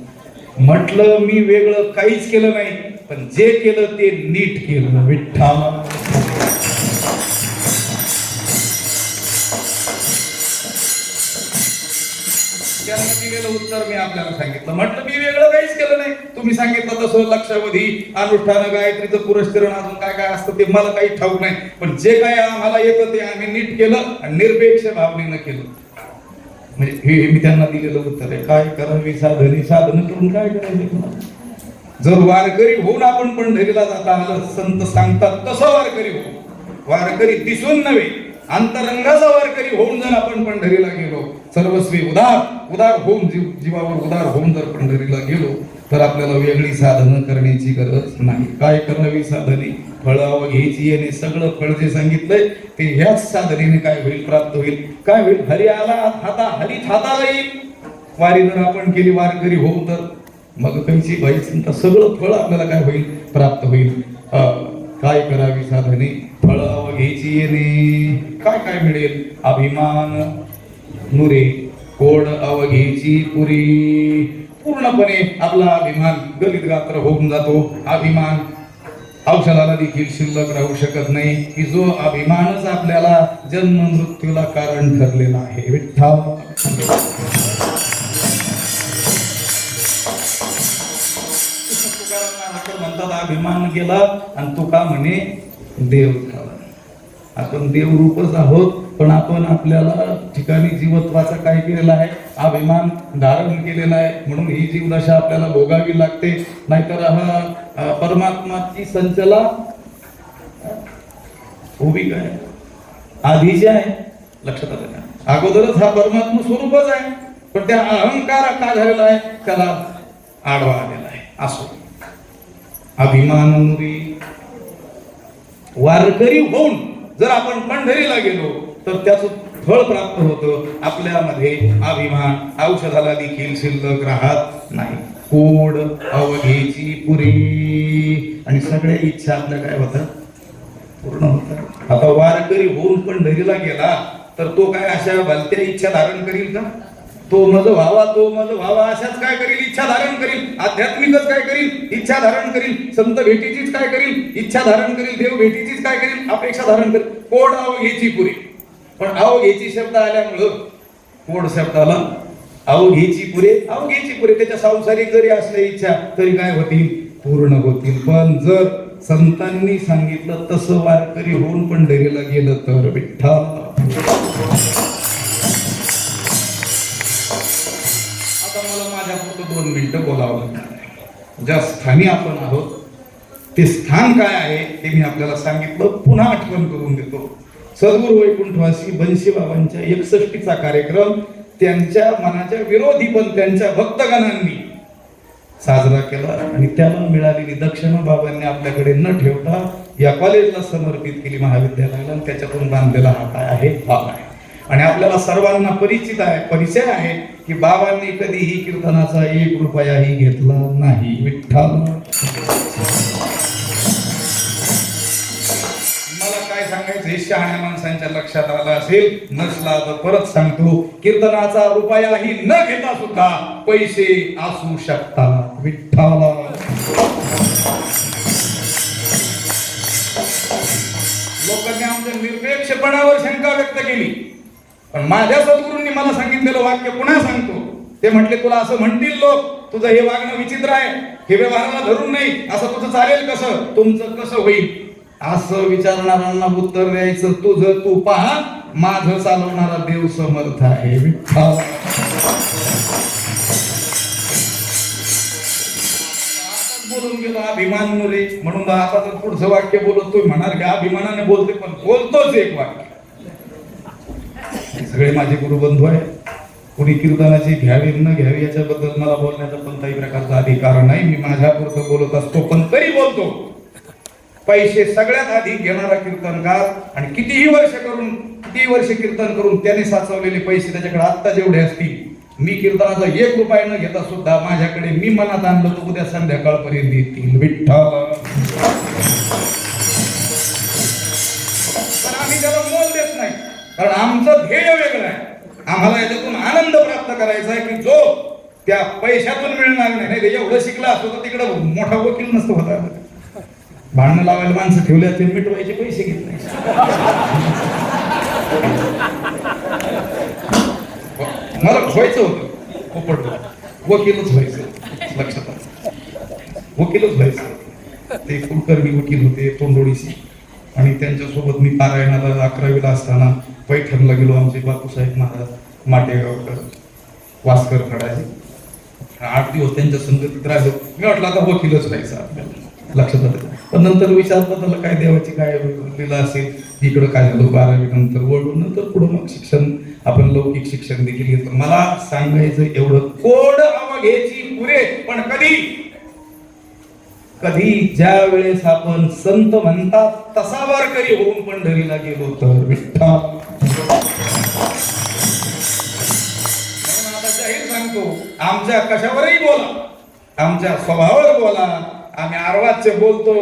म्हटलं मी वेगळं काहीच केलं नाही, पण जे केलं ते नीट केलं. विठ्ठल त्यांना दिलेलं उत्तर मी आपल्याला सांगितलं. म्हटलं मी वेगळं काहीच केलं नाही, तुम्ही सांगितलं तसं लक्षावधी अनुष्ठान गायत्रीचं पुरस्करण अजून काय काय असतं ते मला काही ठाऊक नाही, पण जे काय आम्हाला येतं ते आम्ही नीट केलं आणि निरपेक्ष भावनेनं केलं. म्हणजे हे मी त्यांना दिलेलं उत्तर आहे. काय करावी साधन करून काय करायचं? जर वारकरी होऊन आपण पंढरीला जाता आलं, संत सांगतात तसं वारकरी होऊ, वारकरी दिसून नव्हे अंतरंगाचा वारकरी होऊन जर आपण पंढरीला गेलो, सर्वस्वी उदार होऊन जीवावर उदार होऊन जर पंढरीला गेलो तर आपल्याला वेगळी साधनं करण्याची गरज नाही. काय करावी साधने? फळावं घ्यायची आणि सगळं फळ जे सांगितलंय ते ह्याच साधनेने काय होईल, प्राप्त होईल. काय होईल? हरी आला हरीत हाताला येईल. वारी जर आपण केली वारकरी होऊन तर मग कैची बाई चिंता, सगळं फळ आपल्याला काय होईल, प्राप्त होईल. काय करावी साधने? फळावं घ्यायची येणे. काय काय मिळेल? अभिमान नुरे कोड अवघेची पुरी. पूर्णपणे आपला अभिमान गलित गात्र होऊन जातो. अभिमान औषधाला देखील शिल्लक राहू शकत नाही, की जो अभिमानच आपल्याला जन्म मृत्यूला कारण ठरलेला आहे. विठ्ठल म्हणतात अभिमान गेला आणि तुका म्हणे देव झाला. आपण देवरूपच आहोत, पण आपण आपल्याला ठिकाणी जीवत्वाचा काय केलेला आहे? अभिमान धारण केलेला आहे. म्हणून ही जीवदशा आपल्याला भोगावी लागते. नाहीतर हा परमात्माची संचला उभी काय आधीची आहे, लक्षात आलं का? अगोदरच हा परमात्मा स्वरूपच आहे, पण त्या अहंकार का झालेला आहे? त्याला आडवा आलेला आहे. असो अभिमान वारकरी होऊन जर आपण पंढरीला गेलो तर त्याचं फळ प्राप्त होतं. आपल्यामध्ये अभिमान औषधाला देखील शिल्लक राहत नाही. कोड अवघेची पुरी आणि सगळ्या इच्छा आपल्या काय होतात? पूर्ण होतात. आता वारकरी होऊन पंढरीला गेला तर तो काय अशा भलत्या इच्छा धारण करील का? तो मज व्हावा अशाच काय करील? इच्छा धारण करील. आध्यात्मिकच काय करील? इच्छा धारण करील. संत भेटीचीच काय करील? इच्छा धारण करील. देव भेटीचीच काय करील? अपेक्षा धारण करील. कोड अवघेची पुरी. पण अवघेची शब्द आल्यामुळं कोड शब्दाला अवघेची पुरे त्याच्या सांसारिक जरी असल्या इच्छा तरी काय होतील? पूर्ण होतील. पण जर संतांनी सांगितलं तसं वारकरी होऊन पंढरीला गेलं तर विठ्ठल माझ्या फक्त 2 मिनिटं बोलावं लागणार. ज्या स्थानी आपण आहोत ते स्थान काय आहे ते मी आपल्याला सांगितलं, पुन्हा आठवण करून देतो. सद्गुरू वैकुंठवासी बंशी बाबांच्या 61चा कार्यक्रम त्यांच्या मनाच्या विरोधी पण त्यांच्या भक्तगणांनी साजरा केला आणि त्याला मिळालेली दक्षिणा बाबांनी आपल्याकडे न ठेवता या कॉलेजला समर्पित केली, महाविद्यालयाला. आणि त्याच्यातून बांधलेला हा काय आहे? भाग आहे. आणि आपल्याला सर्वांना परिचय आहे की बाबांनी कधीही कीर्तनाचा 1 रुपयाही घेतला नाही. विठ्ठल मला काय सांगायचं हे शहाण्या माणसांच्या लक्षात आलं असेल, नसला तर परत सांगतो, कीर्तनाचा रुपयाही न घेता सुद्धा पैसे असू शकतात. विठ्ठल लोकांनी आमच्या निरपेक्षपणावर शंका व्यक्त केली, पण माझ्या सद्गुरूंनी मला सांगितलेलं वाक्य पुन्हा सांगतो. ते म्हटले तुला असं म्हणतील लोक, तुझं हे वागणं विचित्र आहे, हे व्यवहाराला धरून नाही, असं तुझं चालेल कसं, तुमचं कसं होईल? असं विचारणाऱ्यांना उत्तर द्यायचं, तुझं तू पहा, माझं चालवणारा देव समर्थ आहे. विठ्ठल बोलून गेलो अभिमान रे, म्हणून आता जर पुढचं वाक्य बोलतोय म्हणाल की अभिमानाने बोलते, पण बोलतोच एक वाक्य सगळे माझे गुरुबंधू आहेत. कोणी कीर्तनाची घ्यावी न घ्यावी याच्याबद्दल मला बोलण्याचा कोणताही प्रकारचा अधिकार नाही. मी माझ्यापुरतं बोलत असतो, पण तरी बोलतो. पैसे सगळ्यात आधी घेणारा कीर्तनकार, आणि कितीही वर्ष कीर्तन करून त्याने साचवलेले पैसे त्याच्याकडे आत्ता जेवढे असतील, मी कीर्तनाचा 1 रुपया न घेता सुद्धा माझ्याकडे मी मनात आणलं तर उद्या संध्याकाळपर्यंत येतील. विठ्ठल. पण आम्ही त्याला मोल देत नाही, कारण आमचं ध्येय वेगळं आहे. आम्हाला याच्यातून आनंद प्राप्त करायचा आहे की जो त्या पैशातून मिळणार नाही. एवढं शिकला असतो तर तिकडे मोठा वकील नसतो होता. भांडणं लावायला माणसं ठेवले असते, मिटवायचे पैसे घेत नाही. मला व्हायचं होतं पोपट वकीलच व्हायचं. लक्षात आलं, वकीलच व्हायचं. ते कुलकर्णी वकील होते तोंडोळीशी, आणि त्यांच्यासोबत मी पारायणाला 11वीला असताना पैठणला गेलो. आमचे बापूसाहेब महाराज माटेगावकर वास्कर खडाचे 8 दिवस त्यांच्या संगतीत राहिलो. मी म्हटलं आता वकीलच व्हायचं आपल्याला. लक्षात आलं. पण नंतर विचार बदलला, काय देवाची काय लीला असेल. इकडं काय झालं, 12वी नंतर वळून नंतर पुढं मग शिक्षण, आपण लौकिक शिक्षण देखील घेतलं. मला सांगायचं एवढं, कोड अवघेची पुरे. पण कधी ज्या वेळेस आपण संत म्हणतात तसा वारकरी होऊन पंढरीला गेलो तर विठ्ठल. आता जाहीर सांगतो, आमच्या कशावरही बोला, आमच्या स्वभावावर बोला, आम्ही अर्वाच्य बोलतो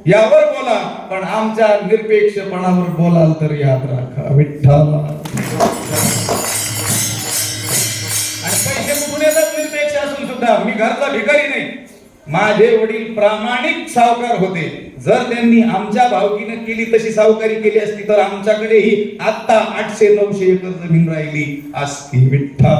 यावर बोला, पण आमच्या निरपेक्षपणावर बोलाल तर याद राखा विठ्ठल. आणि पैसे कुठून येतात निरपेक्ष असून सुद्धा? मी घरचा भिकारी नाही. माझे वडील प्रामाणिक सावकार होते. जर त्यांनी आमच्या भावकीनं केली तशी सावकारी केली असती तर आमच्याकडेही आता 800-900 एकर जमीन राहिली असती विठ्ठल.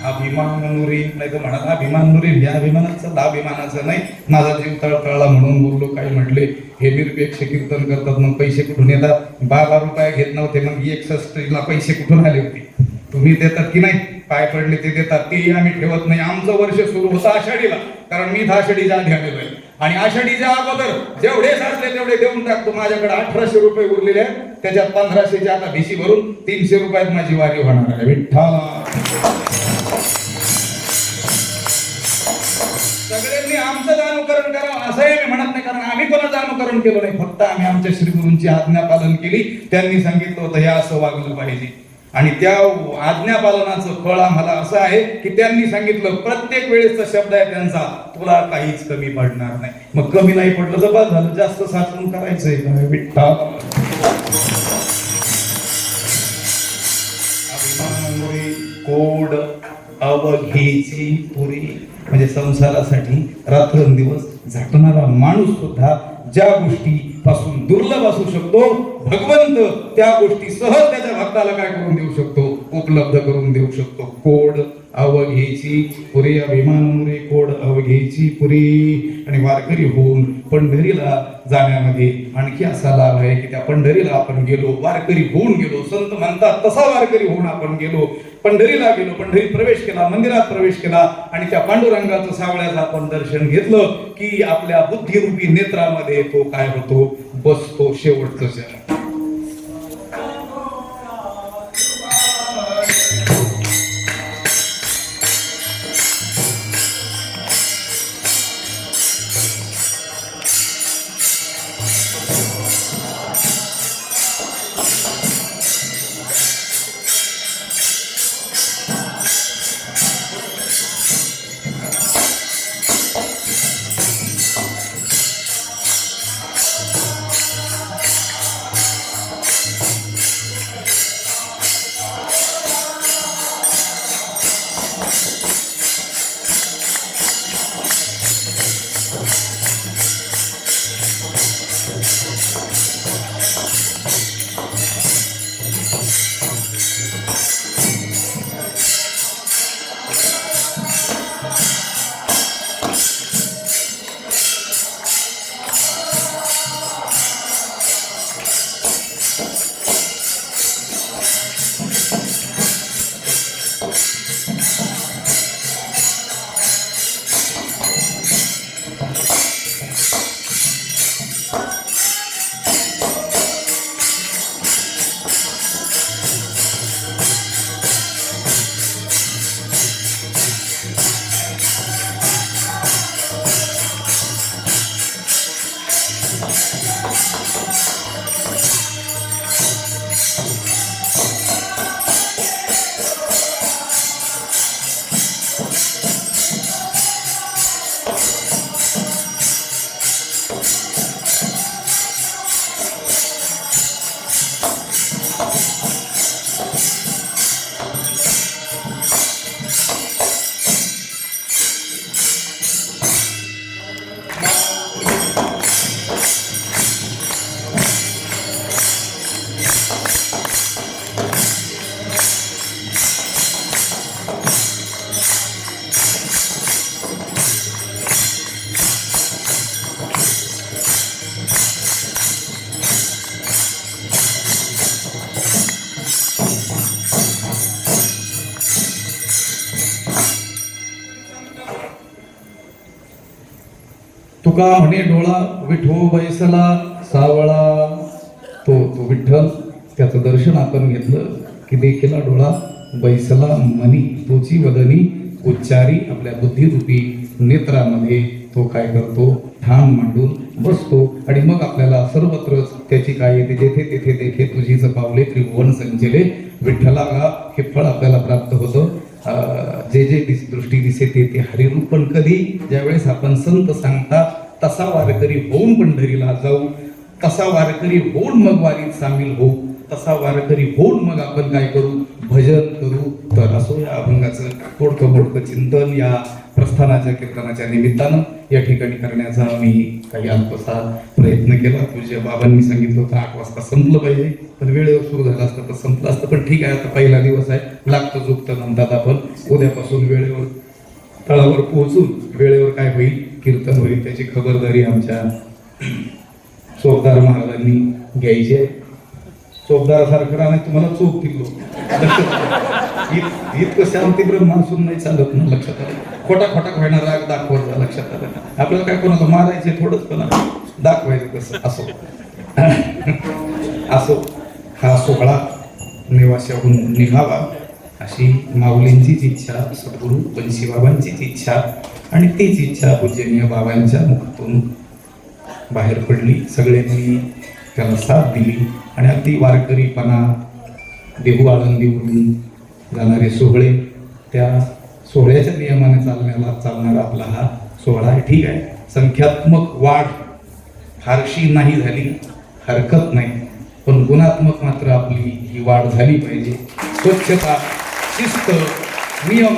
अभिमान नुरी नाही तर म्हणा अभिमान नुरी. या अभिमानाचं अभिमानाचं नाही. माझा जीव तळतळला म्हणून बोललो. काही म्हटले हे निरपेक्ष कीर्तन करतात, मग पैसे कुठून येतात? 12 रुपये घेत नव्हते, मग 61ला पैसे कुठून आले होते? तुम्ही देतात की नाही? पाय पडले ते देतात, तेही आम्ही ठेवत नाही. आमचं वर्ष सुरू होतं आषाढीला, कारण मी आषाढीच्या आधी आलेलो आहे. आणि आषाढीच्या अगोदर जेवढे साचले तेवढे देऊन टाकतो. माझ्याकडे 1800 रुपये उरलेले आहेत. त्याच्यात 1500ची आता भिशी भरून 300 रुपयात माझी वारी होणार आहे विठ्ठल. सगळ्यांनी आमचं अनुकरण करावं असंही मी म्हणत नाही, कारण आम्ही कोणाचं अनुकरण केलं नाही. फक्त आम्ही आमच्या श्री गुरूंची आज्ञा पालन केली. त्यांनी सांगितलं होतं हे असं वागलं पाहिजे, आणि त्या आज्ञापालनाचं फळ आम्हाला असं आहे की त्यांनी सांगितलं, प्रत्येक वेळेसचा शब्द आहे त्यांचा, तुला काहीच कमी पडणार नाही. मग कमी नाही पडलं तर बस झालं. जास्त साचून करायचंय का विठ्ठल? अभिमानामुळे कोड अवघेची पुरी. म्हणजे संसारासाठी रात्रंदिवस झटणारा माणूस सुद्धा ज्या गोष्टी पासून दुर्लभ असू शकतो, भगवंत त्या गोष्टी सहज त्याच्या भक्ताला काय करून देऊ शकतो? उपलब्ध करून देऊ शकतो. कोड अवघेची पुरी. अभिमानामुळे कोड अवघेची पुरी. आणि वारकरी होऊन पंढरीला जाण्यामध्ये आणखी असा लाभ आहे की त्या पंढरीला आपण गेलो, वारकरी होऊन गेलो. संत म्हणतात तसा वारकरी होऊन आपण गेलो, पंढरीला गेलो, पंढरीत प्रवेश केला, मंदिरात प्रवेश केला, आणि त्या पांडुरंगाचं सावळ्याचं आपण दर्शन घेतलं की आपल्या बुद्धिरूपी नेत्रामध्ये तो काय होतो? बसतो शेवटचं क्षण. तुका म्हणे डोळा विठो बैसला सावळा, तो विठ्ठल त्याचं दर्शन आपण घेतलं की देखील डोळा बैसला मनी, तोची वदनी उच्चारी आपल्या बुद्धिरूपी नेत्रामध्ये तो काय करतो, ठाण मांडून बसतो. आणि मग आपल्याला सर्वत्र त्याची काय येते, जेथे तेथे देखे तुझीच पावले त्रिभुवन संचले, विठ्ठलाला हे फळ आपल्याला प्राप्त होतं. जे जे दृष्टी दिसे ते ते हरिरूप. पण कधी, ज्यावेळेस आपण संत सांगता तसा वारकरी होऊन पंढरीला जाऊ, तसा वारकरी होऊन मग वारीत सामील होऊ, तसा वारकरी होऊन मग आपण काय करू, भजन करू. तर असो या अभंगाचं थोडकं मोठं चिंतन या प्रस्थानाच्या कीर्तनाच्या निमित्तानं या ठिकाणी करण्याचा मी काही अल्पसा प्रयत्न केला. पूज्य बाबांनी सांगितलं होतं 8 वाजता संपलं पाहिजे, पण वेळेवर सुरू झालं असतं तर संपलं असतं. पण ठीक आहे, आता पहिला दिवस आहे, लागतं झुकतं म्हणतात आपण. उद्यापासून वेळेवर तळावर पोहोचून वेळेवर काय होईल, कीर्तन होईल, त्याची खबरदारी आमच्या चोपदार महाराजांनी घ्यायची आहे. चोपदारासारखं राहणे तुम्हाला चोप दिलो, इतकं शांती ब्रह्म असून नाही चालत ना. लक्षात आलं, खोटा खोटा व्हायना राग दाखवायचा. लक्षात आलं, आपल्याला काय कोणाला मारायचे थोडंच, पण दाखवायचं कसं. असो असो हा सोहळा नेवाशाहून निघावा अशी माऊलींचीच इच्छा, सद्गुरू बंशीबाबांचीच इच्छा, आणि तीच इच्छा पूजनीय बाबांच्या मुखातून बाहेर पडली. सगळ्यांनी त्याला साथ दिली आणि अगदी वारकरीपणा, देहू आळंदीवरून जाणारे सोहळे, त्या सोहळ्याच्या नियमाने चालणारा आपला हा सोहळा आहे. ठीक आहे, संख्यात्मक वाढ फारशी नाही झाली, हरकत नाही, पण गुणात्मक मात्र आपली ही वाढ झाली पाहिजे. स्वच्छता, शिस्त, नियम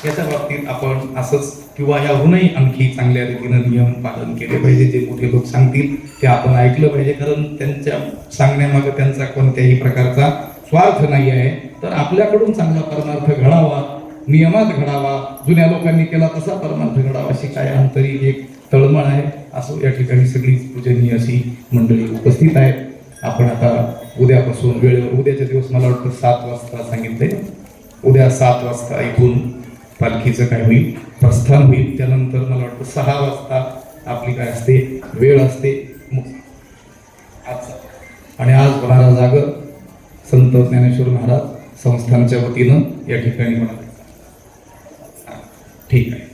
याच्या बाबतीत आपण असंच किंवा याहूनही आणखी चांगल्या रीतीनं नियम पालन केले पाहिजे. जे मोठे लोक सांगतील ते आपण ऐकलं पाहिजे, कारण त्यांच्या सांगण्यामागे त्यांचा कोणत्याही प्रकारचा स्वार्थ नाही आहे. तर आपल्याकडून चांगला परमार्थ घडावा, नियमात घडावा, जुन्या लोकांनी केला तसा परमार्थ घडावा, अशी काय अंतरी एक तळमळ आहे. असो या ठिकाणी सगळीच पूजनीय अशी मंडळी उपस्थित आहे. आपण आता उद्यापासून वेळेवर, उद्याच्या दिवस मला वाटतं 7 वाजता सांगितले, उद्या 7 वाजता इथून पालखीचं काय होईल, प्रस्थान होईल. त्यानंतर मला वाटतं 6 वाजता आपली काय असते, वेळ असते. आणि आज होणारा जागर संत ज्ञानेश्वर महाराज संस्थानच्या वतीनं या ठिकाणी होणार. ठीक आहे.